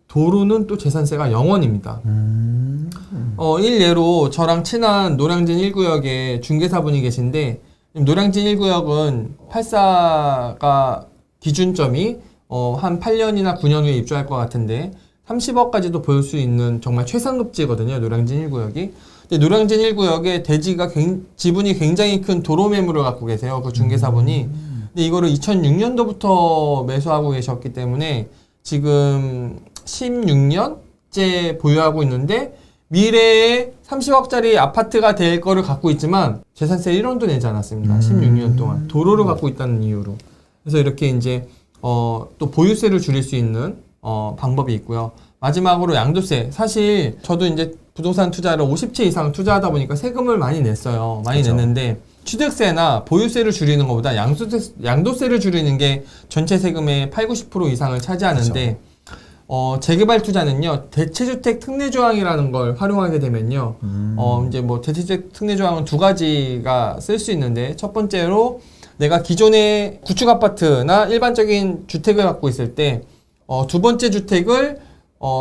도로는 또 재산세가 0원입니다. 일례로 저랑 친한 노량진 1구역에 중개사분이 계신데 노량진 1구역은 84가 기준점이 한 8년이나 9년 후에 입주할 것 같은데 30억까지도 볼 수 있는 정말 최상급지거든요. 노량진 1구역이. 근데 노량진 1구역에 대지가 지분이 굉장히 큰 도로 매물을 갖고 계세요. 그 중개사분이. 근데 이거를 2006년도부터 매수하고 계셨기 때문에 지금 16년째 보유하고 있는데 미래에 30억짜리 아파트가 될 거를 갖고 있지만 재산세 1원도 내지 않았습니다. 16년 동안. 도로를 갖고 있다는 이유로. 그래서 이렇게 이제 또 보유세를 줄일 수 있는 방법이 있고요. 마지막으로 양도세. 사실 저도 이제 부동산 투자를 50채 이상 투자하다 보니까 세금을 많이 냈어요. 많이 그렇죠. 냈는데 취득세나 보유세를 줄이는 것보다 양도세를 줄이는 게 전체 세금의 80-90% 이상을 차지하는데 그렇죠. 재개발 투자는요, 대체주택 특례조항이라는 걸 활용하게 되면요, 이제 뭐 대체주택 특례조항은 두 가지가 쓸 수 있는데, 첫 번째로 내가 기존의 구축 아파트나 일반적인 주택을 갖고 있을 때, 두 번째 주택을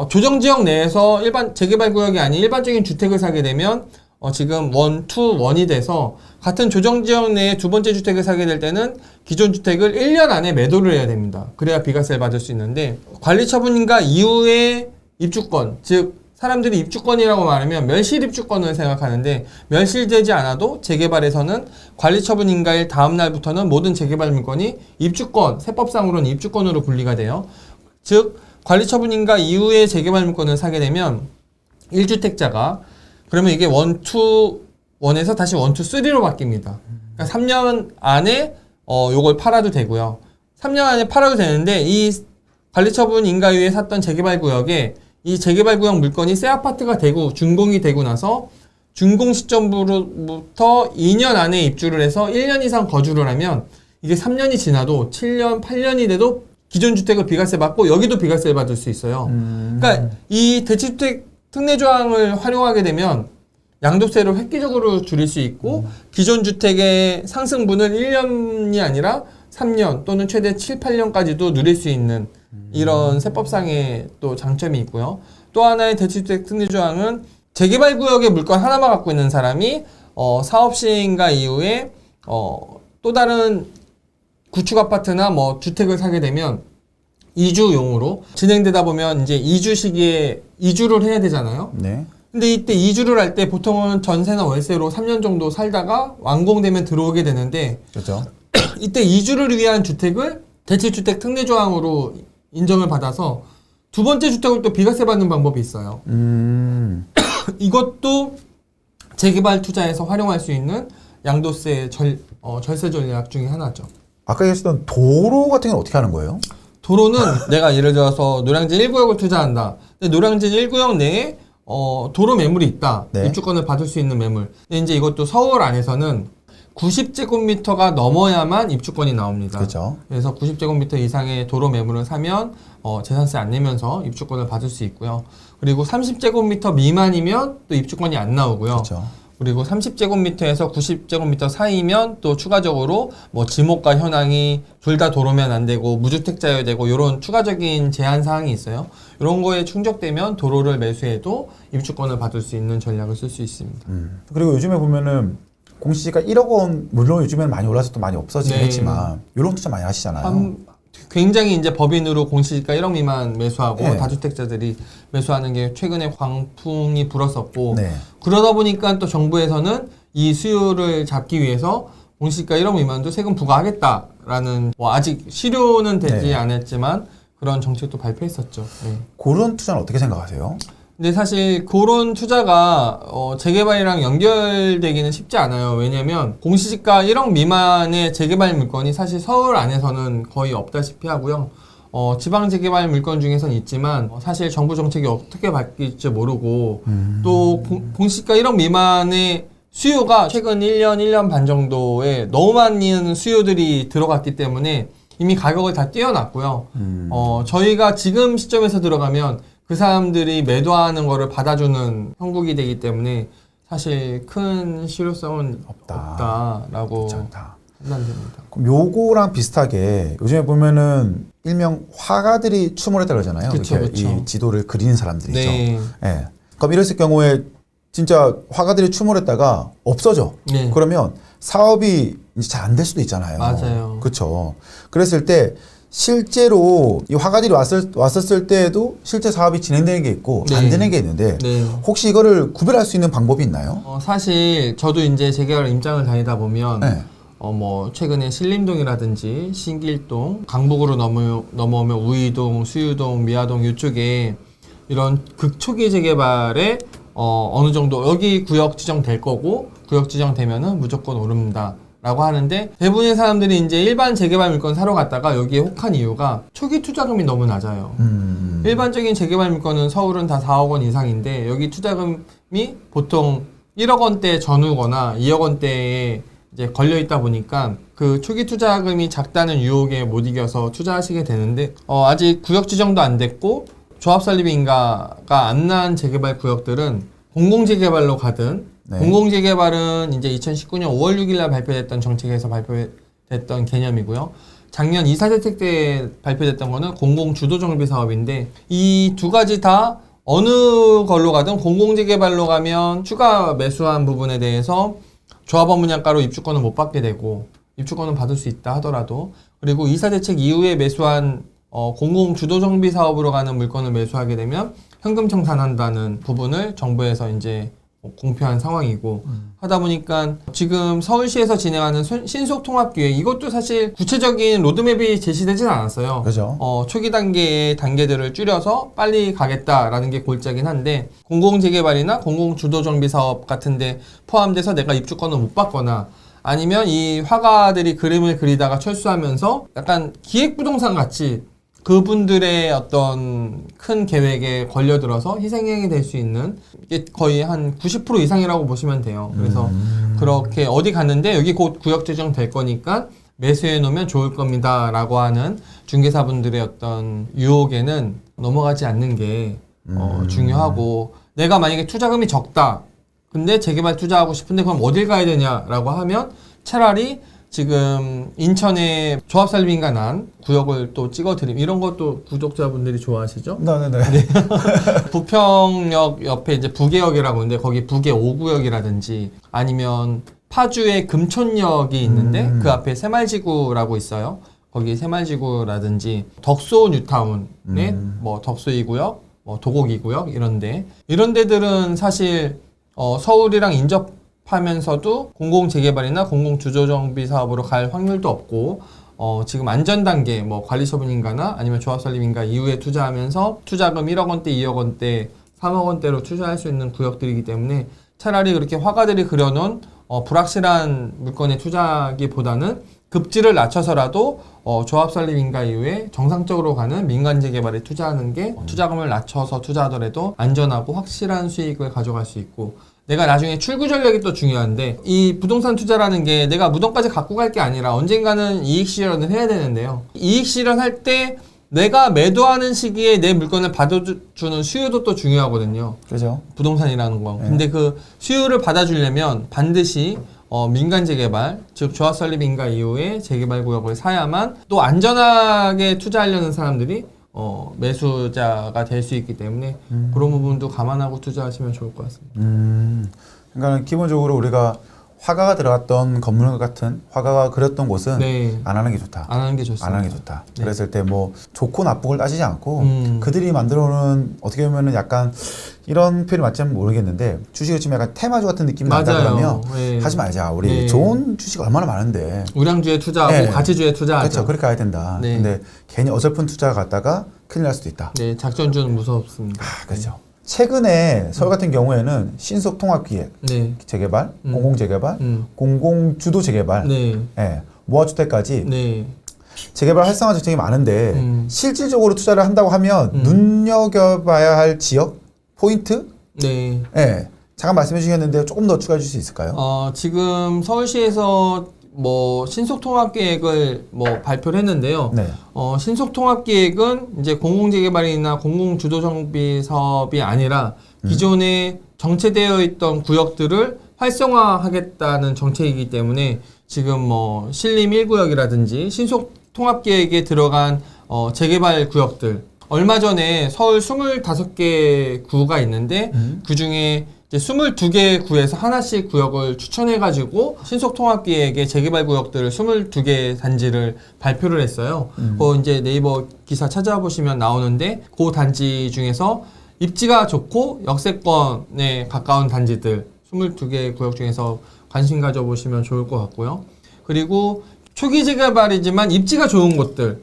조정지역 내에서 재개발 구역이 아닌 일반적인 주택을 사게 되면 지금 1, 2, 1이 돼서 같은 조정지역 내에 두 번째 주택을 사게 될 때는 기존 주택을 1년 안에 매도를 해야 됩니다. 그래야 비과세를 받을 수 있는데 관리처분인가 이후에 입주권, 즉 사람들이 입주권이라고 말하면 멸실 입주권을 생각하는데 멸실되지 않아도 재개발에서는 관리처분인가일 다음 날부터는 모든 재개발 물건이 입주권, 세법상으로는 입주권으로 분리가 돼요. 즉 관리처분인가 이후에 재개발 물건을 사게 되면 1주택자가 그러면 이게 1, 2, 1에서 다시 1, 2, 3로 바뀝니다. 그러니까 3년 안에 요걸 팔아도 되고요. 3년 안에 팔아도 되는데 이 관리처분 인가 이후에 샀던 재개발 구역에 이 재개발 구역 물건이 새 아파트가 되고 준공이 되고 나서 준공 시점부터 2년 안에 입주를 해서 1년 이상 거주를 하면 이게 3년이 지나도 7년, 8년이 돼도 기존 주택을 비과세 받고 여기도 비과세를 받을 수 있어요. 그러니까 이 대체주택 특례조항을 활용하게 되면 양도세를 획기적으로 줄일 수 있고 기존 주택의 상승분을 1년이 아니라 3년 또는 최대 7, 8년까지도 누릴 수 있는 이런 세법상의 또 장점이 있고요. 또 하나의 대체주택 특례조항은 재개발 구역의 물건 하나만 갖고 있는 사람이 사업시행인가 이후에 또 다른 구축 아파트나 뭐 주택을 사게 되면 이주용으로 진행되다 보면 이제 이주 시기에 이주를 해야 되잖아요. 네. 근데 이때 이주를 할 때 보통은 전세나 월세로 3년 정도 살다가 완공되면 들어오게 되는데 그렇죠. 이때 이주를 위한 주택을 대체주택 특례조항으로 인정을 받아서 두 번째 주택을 또 비과세 받는 방법이 있어요. 이것도 재개발 투자에서 활용할 수 있는 양도세 절세 전략 중에 하나죠. 아까 얘기했던 도로 같은 건 어떻게 하는 거예요? 도로는 내가 예를 들어서 노량진 1구역을 투자한다. 근데 노량진 1구역 내에 도로 매물이 있다. 네. 입주권을 받을 수 있는 매물. 근데 이제 이것도 서울 안에서는 90제곱미터가 넘어야만 입주권이 나옵니다. 그렇죠. 그래서 90제곱미터 이상의 도로 매물을 사면 재산세 안 내면서 입주권을 받을 수 있고요. 그리고 30제곱미터 미만이면 또 입주권이 안 나오고요. 그렇죠. 그리고 30제곱미터에서 90제곱미터 사이면 또 추가적으로 뭐 지목과 현황이 둘 다 도로면 안 되고 무주택자여야 되고 이런 추가적인 제한 사항이 있어요. 이런 거에 충족되면 도로를 매수해도 입주권을 받을 수 있는 전략을 쓸 수 있습니다. 그리고 요즘에 보면은 공시지가 1억 원, 물론 요즘에는 많이 올라서 또 많이 없어지긴 네. 했지만 이런 투자 많이 하시잖아요. 굉장히 이제 법인으로 공시지가 1억 미만 매수하고 네. 다주택자들이 매수하는 게 최근에 광풍이 불었었고 네. 그러다 보니까 또 정부에서는 이 수요를 잡기 위해서 공시지가 1억 미만도 세금 부과하겠다라는 뭐 아직 실효는 되지 네. 않았지만 그런 정책도 발표했었죠. 네. 그런 투자는 어떻게 생각하세요? 근데 사실 그런 투자가 재개발이랑 연결되기는 쉽지 않아요. 왜냐면 공시지가 1억 미만의 재개발 물건이 사실 서울 안에서는 거의 없다시피 하고요. 지방 재개발 물건 중에서는 있지만 사실 정부 정책이 어떻게 바뀔지 모르고 또 공시지가 1억 미만의 수요가 최근 1년 반 정도에 너무 많은 수요들이 들어갔기 때문에 이미 가격을 다 띄워놨고요. 저희가 지금 시점에서 들어가면 그 사람들이 매도하는 거를 받아주는 형국이 되기 때문에 사실 큰 실효성은 없다라고 판단됩니다. 그럼 요거랑 비슷하게 요즘에 보면은 일명 화가들이 추몰했다 그러잖아요. 그쵸, 이렇게 그쵸. 이 지도를 그리는 사람들이죠. 네. 예. 그럼 이랬을 경우에 진짜 화가들이 추몰했다가 없어져. 네. 그러면 사업이 이제 잘 안 될 수도 있잖아요. 맞아요. 그렇죠. 그랬을 때 실제로 이 화가들이 왔었을 때에도 실제 사업이 진행되는 게 있고 네. 안 되는 게 있는데 네. 혹시 이거를 구별할 수 있는 방법이 있나요? 사실 저도 이제 재개발 임장을 다니다 보면 네. 뭐 최근에 신림동이라든지 신길동, 강북으로 넘어오면 우이동, 수유동, 미아동 이쪽에 이런 극초기 재개발에 어느 정도 여기 구역 지정될 거고 구역 지정되면은 무조건 오릅니다. 라고 하는데 대부분의 사람들이 이제 일반 재개발 물건 사러 갔다가 여기에 혹한 이유가 초기 투자금이 너무 낮아요. 일반적인 재개발 물건은 서울은 다 4억 원 이상인데 여기 투자금이 보통 1억 원대 전후거나 2억 원대에 이제 걸려 있다 보니까 그 초기 투자금이 작다는 유혹에 못 이겨서 투자하시게 되는데 아직 구역 지정도 안 됐고 조합 설립 인가가 안 난 재개발 구역들은 공공재개발로 가든 네. 공공재개발은 이제 2019년 5월 6일 날 발표됐던 정책에서 발표됐던 개념이고요. 작년 2사대책 때 발표됐던 거는 공공주도정비 사업인데 이 두 가지 다 어느 걸로 가든 공공재개발로 가면 추가 매수한 부분에 대해서 조합원 분양가로 입주권을 못 받게 되고 입주권은 받을 수 있다 하더라도 그리고 2사대책 이후에 매수한 공공주도정비 사업으로 가는 물건을 매수하게 되면 현금 청산한다는 부분을 정부에서 이제 공표한 상황이고 하다 보니까 지금 서울시에서 진행하는 신속통합기획 이것도 사실 구체적인 로드맵이 제시되진 않았어요. 그죠. 초기 단계의 단계들을 줄여서 빨리 가겠다라는 게 골자긴 한데 공공재개발이나 공공주도정비 사업 같은데 포함돼서 내가 입주권을 못 받거나 아니면 이 화가들이 그림을 그리다가 철수하면서 약간 기획부동산 같이 그분들의 어떤 큰 계획에 걸려들어서 희생양이 될 수 있는 이게 거의 한 90% 이상이라고 보시면 돼요. 그래서 그렇게 어디 갔는데 여기 곧 구역 지정 될 거니까 매수해 놓으면 좋을 겁니다 라고 하는 중개사분들의 어떤 유혹에는 넘어가지 않는 게 중요하고 내가 만약에 투자금이 적다. 근데 재개발 투자하고 싶은데 그럼 어딜 가야 되냐라고 하면 차라리 지금 인천에 조합 설립인가 난 구역을 또 찍어드림 이런 것도 구독자분들이 좋아하시죠? 네네네. 부평역 옆에 이제 부계역이라고 하는데 거기 부계 5구역이라든지 아니면 파주에 금촌역이 있는데 그 앞에 새말지구라고 있어요. 거기 새말지구라든지 덕소 뉴타운에 뭐 덕소 2구역, 뭐 도곡 2구역 이런 데들은 사실 서울이랑 인접하면서도 공공재개발이나 공공주도정비 사업으로 갈 확률도 없고 지금 안전단계 뭐 관리처분인가나 아니면 조합설립인가 이후에 투자하면서 투자금 1억 원대, 2억 원대, 3억 원대로 투자할 수 있는 구역들이기 때문에 차라리 그렇게 화가들이 그려놓은 불확실한 물건에 투자하기보다는 급지를 낮춰서라도 조합설립인가 이후에 정상적으로 가는 민간재개발에 투자하는 게 투자금을 낮춰서 투자하더라도 안전하고 확실한 수익을 가져갈 수 있고 내가 나중에 출구 전략이 또 중요한데 이 부동산 투자라는 게 내가 무덤까지 갖고 갈 게 아니라 언젠가는 이익 실현을 해야 되는데요. 이익 실현할 때 내가 매도하는 시기에 내 물건을 받아주는 수요도 또 중요하거든요. 그죠? 부동산이라는 건. 네. 근데 그 수요를 받아주려면 반드시 민간 재개발, 즉 조합 설립 인가 이후에 재개발 구역을 사야만 또 안전하게 투자하려는 사람들이 매수자가 될 수 있기 때문에 그런 부분도 감안하고 투자하시면 좋을 것 같습니다. 그러니까 기본적으로 우리가 화가가 들어갔던 건물 같은 화가가 그렸던 곳은 네. 안 하는 게 좋다. 안 하는 게 좋습니다. 안 하는 게 좋다. 네. 그랬을 때 뭐 좋고 나쁘고를 따지지 않고 그들이 만들어놓은 어떻게 보면은 약간 이런 표현이 맞지 않으면 모르겠는데 주식을 지금 약간 테마주 같은 느낌이 난다 맞아요. 그러면 네. 하지 말자. 우리 네. 좋은 주식 얼마나 많은데. 우량주에 투자하고 네. 가치주에 투자하죠. 그렇죠. 그렇게 가야 된다. 네. 근데 괜히 어설픈 투자가 갔다가 큰일 날 수도 있다. 네, 작전주는 무섭습니다. 그렇죠. 최근에 서울 같은 경우에는 신속 통합기획 네. 재개발, 공공재개발, 음. 공공주도 재개발, 네. 예, 모아주택까지 네. 재개발 활성화 정책이 많은데 음. 실질적으로 투자를 한다고 하면 눈여겨봐야 할 지역 포인트, 네. 예, 잠깐 말씀해 주셨는데 조금 더 추가해 줄 수 있을까요? 지금 서울시에서 신속통합계획을 발표를 했는데요. 네. 신속통합계획은 이제 공공재개발이나 공공주도정비 사업이 아니라 기존에 정체되어 있던 구역들을 활성화하겠다는 정책이기 때문에 지금 신림 1구역이라든지 신속통합계획에 들어간 재개발 구역들 얼마 전에 서울 25개 구가 있는데 그 중에 22개 구에서 하나씩 구역을 추천해가지고 신속통합기획의 재개발 구역들을 22개 단지를 발표를 했어요. 그거 이제 네이버 기사 찾아보시면 나오는데 그 단지 중에서 입지가 좋고 역세권에 가까운 단지들 22개 구역 중에서 관심 가져보시면 좋을 것 같고요. 그리고 초기 재개발이지만 입지가 좋은 곳들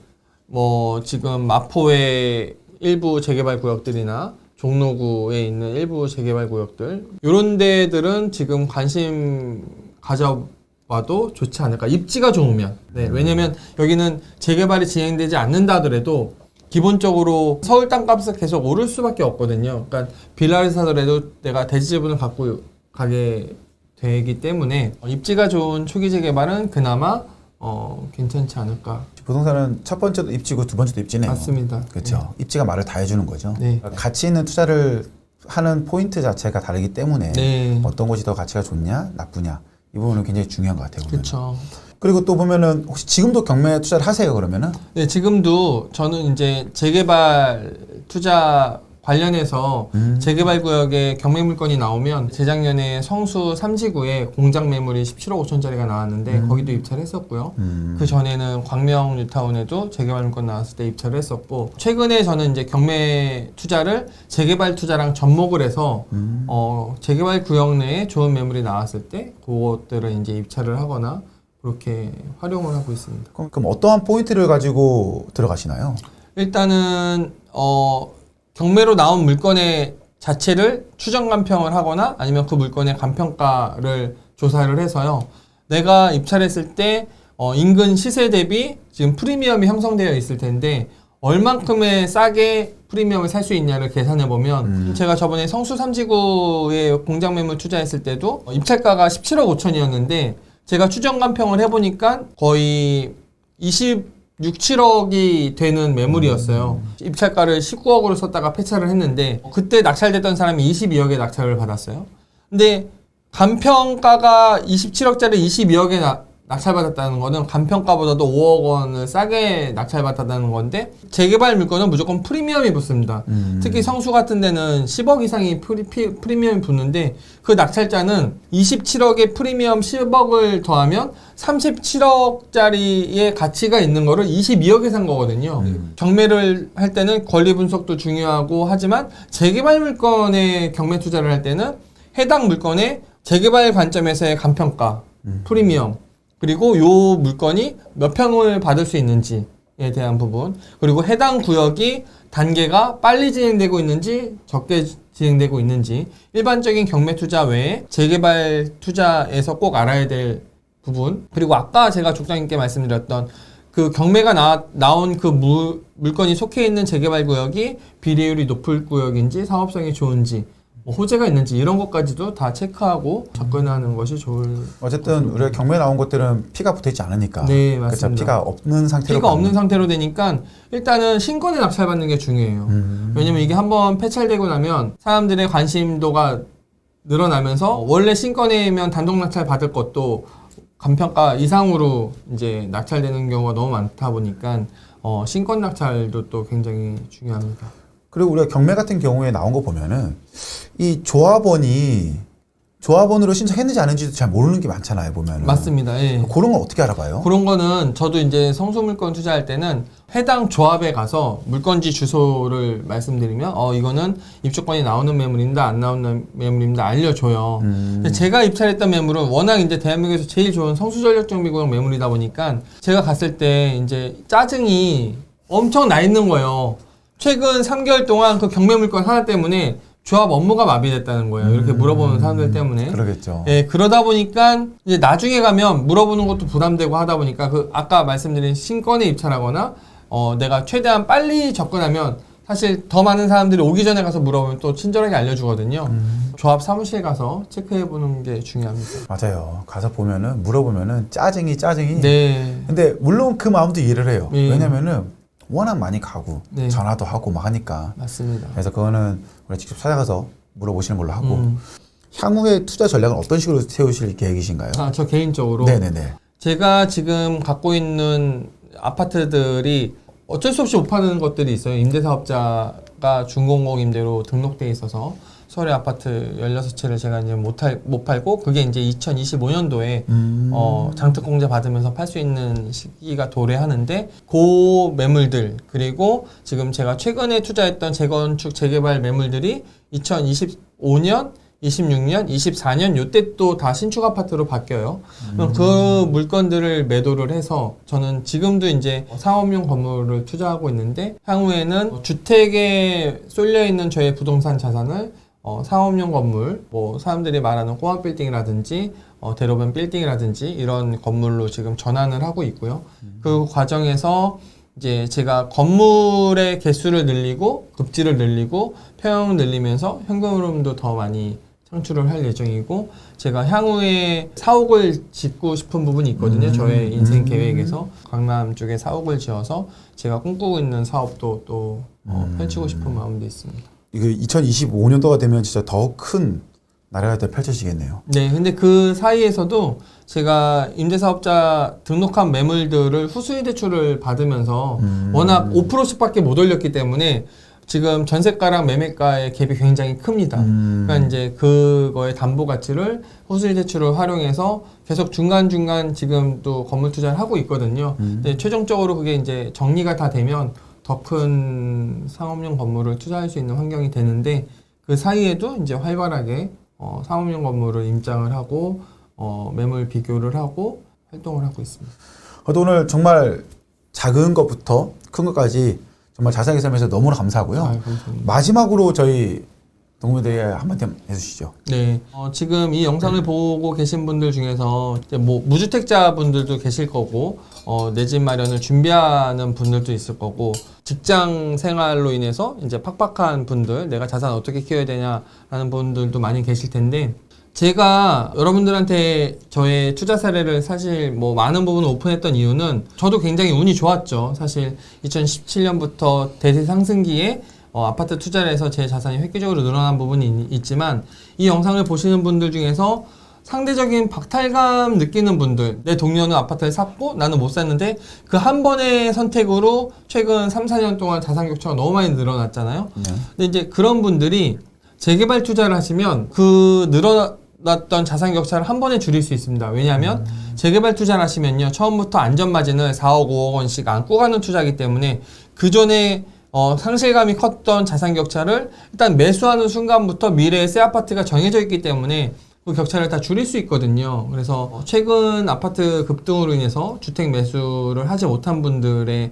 지금 마포의 일부 재개발 구역들이나 종로구에 있는 일부 재개발 구역들 이런 데들은 지금 관심 가져봐도 좋지 않을까. 입지가 좋으면. 네, 왜냐면 여기는 재개발이 진행되지 않는다 하더라도 기본적으로 서울 땅값은 계속 오를 수밖에 없거든요. 그러니까 빌라를 사더라도 내가 대지지분을 갖고 가게 되기 때문에 입지가 좋은 초기 재개발은 그나마 괜찮지 않을까. 부동산은 첫 번째도 입지고 두 번째도 입지네요. 맞습니다. 그렇죠. 네. 입지가 말을 다 해주는 거죠. 네. 가치 있는 투자를 하는 포인트 자체가 다르기 때문에 네. 어떤 것이 더 가치가 좋냐, 나쁘냐 이 부분은 굉장히 중요한 것 같아요. 보면은. 그렇죠. 그리고 또 보면은 혹시 지금도 경매 투자를 하세요 그러면은? 네, 지금도 저는 이제 재개발 투자 관련해서 재개발 구역에 경매 물건이 나오면 재작년에 성수 3지구에 공장 매물이 17억 5천짜리가 나왔는데 거기도 입찰을 했었고요. 그 전에는 광명 뉴타운에도 재개발 물건 나왔을 때 입찰을 했었고 최근에 저는 이제 경매 투자를 재개발 투자랑 접목을 해서 재개발 구역 내에 좋은 매물이 나왔을 때 그것들을 이제 입찰을 하거나 그렇게 활용을 하고 있습니다. 그럼 어떠한 포인트를 가지고 들어가시나요? 일단은 경매로 나온 물건의 자체를 추정 간평을 하거나 아니면 그 물건의 간평가를 조사를 해서요. 내가 입찰했을 때 인근 시세 대비 지금 프리미엄이 형성되어 있을 텐데 얼만큼의 싸게 프리미엄을 살 수 있냐를 계산해 보면 제가 저번에 성수 3지구에 공장 매물 투자했을 때도 입찰가가 17억 5천이었는데 제가 추정 간평을 해보니까 거의 6, 7억이 되는 매물이었어요. 입찰가를 19억으로 썼다가 폐차를 했는데 그때 낙찰됐던 사람이 22억에 낙찰을 받았어요. 근데 간평가가 27억짜리 22억에 낙찰받았다는 거는 간평가보다도 5억 원을 싸게 낙찰받았다는 건데 재개발 물건은 무조건 프리미엄이 붙습니다. 특히 성수 같은 데는 10억 이상이 프리미엄이 붙는데 그 낙찰자는 27억의 프리미엄 10억을 더하면 37억짜리의 가치가 있는 거를 22억에 산 거거든요. 경매를 할 때는 권리 분석도 중요하고 하지만 재개발 물건의 경매 투자를 할 때는 해당 물건의 재개발 관점에서의 간평가, 프리미엄 그리고 요 물건이 몇 평을 받을 수 있는지에 대한 부분 그리고 해당 구역이 단계가 빨리 진행되고 있는지 적게 진행되고 있는지 일반적인 경매 투자 외에 재개발 투자에서 꼭 알아야 될 부분 그리고 아까 제가 족장님께 말씀드렸던 그 경매가 나온 그 물건이 속해 있는 재개발 구역이 비례율이 높을 구역인지 사업성이 좋은지 뭐 호재가 있는지 이런 것까지도 다 체크하고 접근하는 것이 좋을. 어쨌든 우리가 경매에 나온 것들은 피가 붙어있지 않으니까. 네, 그렇죠. 맞습니다. 피가 없는 상태로. 피가 없는 상태로 되니까 일단은 신권에 낙찰받는 게 중요해요. 왜냐면 이게 한번 폐찰되고 나면 사람들의 관심도가 늘어나면서 원래 신권이면 단독 낙찰 받을 것도 감평가 이상으로 이제 낙찰되는 경우가 너무 많다 보니까 신권 낙찰도 또 굉장히 중요합니다. 그리고 우리가 경매 같은 경우에 나온 거 보면은 이 조합원으로 신청했는지 안 했는지도 잘 모르는 게 많잖아요, 보면은. 맞습니다. 예. 그런 건 어떻게 알아봐요? 그런 거는 저도 이제 성수물건 투자할 때는 해당 조합에 가서 물건지 주소를 말씀드리면 이거는 입주권이 나오는 매물인다 안 나오는 매물인다 알려줘요. 근데 제가 입찰했던 매물은 워낙 이제 대한민국에서 제일 좋은 성수전력정비구역 매물이다 보니까 제가 갔을 때 이제 짜증이 엄청 나 있는 거예요. 최근 3개월 동안 그 경매물건 하나 때문에 조합 업무가 마비됐다는 거예요. 이렇게 물어보는 사람들 때문에. 그러겠죠. 예, 그러다 보니까 이제 나중에 가면 물어보는 것도 부담되고 하다 보니까 그 아까 말씀드린 신권에 입찰하거나 내가 최대한 빨리 접근하면 사실 더 많은 사람들이 오기 전에 가서 물어보면 또 친절하게 알려주거든요. 조합 사무실 가서 체크해보는 게 중요합니다. 맞아요. 가서 보면은 물어보면은 짜증이. 네. 근데 물론 그 마음도 이해를 해요. 예. 왜냐면은 워낙 많이 가고 네. 전화도 하고 막 하니까. 맞습니다. 그래서 그거는 우리가 직접 찾아가서 물어보시는 걸로 하고 향후의 투자 전략은 어떤 식으로 세우실 계획이신가요? 저 개인적으로 네네네. 제가 지금 갖고 있는 아파트들이 어쩔 수 없이 못 파는 것들이 있어요. 임대사업자가 준공공 임대로 등록돼 있어서 서울의 아파트 16채를 제가 이제 못 팔고 그게 이제 2025년도에 장특공제 받으면서 팔 수 있는 시기가 도래하는데 그 매물들 그리고 지금 제가 최근에 투자했던 재건축 재개발 매물들이 2025년 26년, 24년 요때 또 다 신축 아파트로 바뀌어요. 그럼 그 물건들을 매도를 해서 저는 지금도 이제 상업용 건물을 투자하고 있는데 향후에는 주택에 쏠려 있는 저의 부동산 자산을 상업용 건물, 뭐 사람들이 말하는 꼬마 빌딩이라든지 대로변 빌딩이라든지 이런 건물로 지금 전환을 하고 있고요. 그 과정에서 이제 제가 건물의 개수를 늘리고 급지를 늘리고 평형을 늘리면서 현금 흐름도 더 많이 창출을 할 예정이고 제가 향후에 사옥을 짓고 싶은 부분이 있거든요. 저의 인생 계획에서 강남 쪽에 사옥을 지어서 제가 꿈꾸고 있는 사업도 또 펼치고 싶은 마음도 있습니다. 이거 2025년도가 되면 진짜 더 큰 나라가 펼쳐지겠네요. 네, 근데 그 사이에서도 제가 임대사업자 등록한 매물들을 후수의 대출을 받으면서 워낙 5%씩밖에 못 올렸기 때문에 지금 전세가랑 매매가의 갭이 굉장히 큽니다. 그러니까 이제 그거의 담보 가치를 후수의 대출을 활용해서 계속 중간중간 지금 또 건물 투자를 하고 있거든요. 근데 최종적으로 그게 이제 정리가 다 되면 더 큰 상업용 건물을 투자할 수 있는 환경이 되는데 그 사이에도 이제 활발하게 상업용 건물을 임장을 하고 매물 비교를 하고 활동을 하고 있습니다. 오늘 정말 작은 것부터 큰 것까지 정말 자세하게 설명해서 너무나 감사하고요. 감사합니다. 마지막으로 저희 동무대에 한마디 해주시죠. 네, 지금 이 영상을 보고 계신 분들 중에서 이제 뭐 무주택자 분들도 계실 거고 내 집 마련을 준비하는 분들도 있을 거고 직장 생활로 인해서 이제 팍팍한 분들 내가 자산 어떻게 키워야 되냐라는 분들도 많이 계실 텐데 제가 여러분들한테 저의 투자 사례를 사실 뭐 많은 부분을 오픈했던 이유는 저도 굉장히 운이 좋았죠. 사실 2017년부터 대세 상승기에 아파트 투자를 해서 제 자산이 획기적으로 늘어난 부분이 있지만 이 영상을 보시는 분들 중에서 상대적인 박탈감 느끼는 분들 내 동료는 아파트를 샀고 나는 못 샀는데 그 한 번의 선택으로 최근 3, 4년 동안 자산 격차가 너무 많이 늘어났잖아요. 근데 이제 그런 분들이 재개발 투자를 하시면 그 늘어났던 자산 격차를 한 번에 줄일 수 있습니다. 왜냐하면 재개발 투자를 하시면요 처음부터 안전마진을 4억, 5억 원씩 안고 가는 투자이기 때문에 그 전에 상실감이 컸던 자산 격차를 일단 매수하는 순간부터 미래의 새 아파트가 정해져 있기 때문에 그 격차를 다 줄일 수 있거든요. 그래서 최근 아파트 급등으로 인해서 주택 매수를 하지 못한 분들의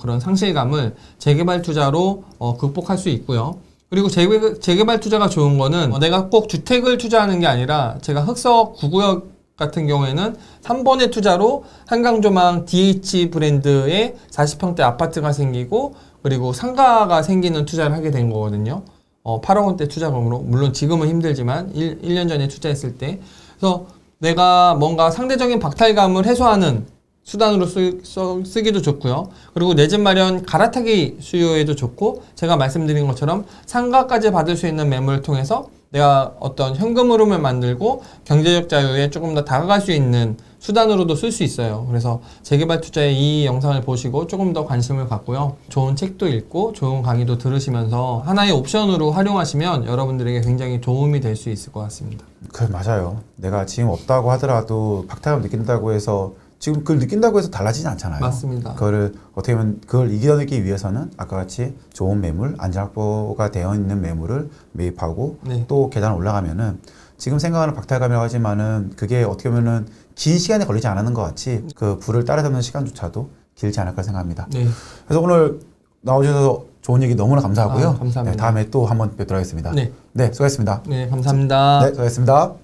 그런 상실감을 재개발 투자로 극복할 수 있고요. 그리고 재개발 투자가 좋은 거는 내가 꼭 주택을 투자하는 게 아니라 제가 흑석 구구역 같은 경우에는 3번의 투자로 한강조망 DH 브랜드의 40평대 아파트가 생기고 그리고 상가가 생기는 투자를 하게 된 거거든요. 8억 원대 투자금으로, 물론 지금은 힘들지만 1년 전에 투자했을 때. 그래서 내가 뭔가 상대적인 박탈감을 해소하는 수단으로 쓰기도 좋고요. 그리고 내 집 마련 갈아타기 수요에도 좋고, 제가 말씀드린 것처럼 상가까지 받을 수 있는 매물을 통해서 내가 어떤 현금 흐름을 만들고 경제적 자유에 조금 더 다가갈 수 있는 수단으로도 쓸 수 있어요. 그래서 재개발 투자의 이 영상을 보시고 조금 더 관심을 갖고요. 좋은 책도 읽고 좋은 강의도 들으시면서 하나의 옵션으로 활용하시면 여러분들에게 굉장히 도움이 될 수 있을 것 같습니다. 그래, 맞아요. 내가 지금 없다고 하더라도 박탈감 느낀다고 해서 지금 그걸 느낀다고 해서 달라지지 않잖아요. 맞습니다. 그거를 어떻게 보면 그걸 이겨내기 위해서는 아까 같이 좋은 매물, 안전 확보가 되어 있는 매물을 매입하고 네. 또 계단 올라가면은 지금 생각하는 박탈감이라고 하지만은 그게 어떻게 보면은 긴 시간이 걸리지 않았는 것 같이 그 불을 따라잡는 시간조차도 길지 않을까 생각합니다. 네. 그래서 오늘 나오셔서 좋은 얘기 너무나 감사하고요. 감사합니다. 네, 다음에 또 한번 뵙도록 하겠습니다. 네. 네, 수고하셨습니다. 네, 감사합니다. 네, 수고하셨습니다.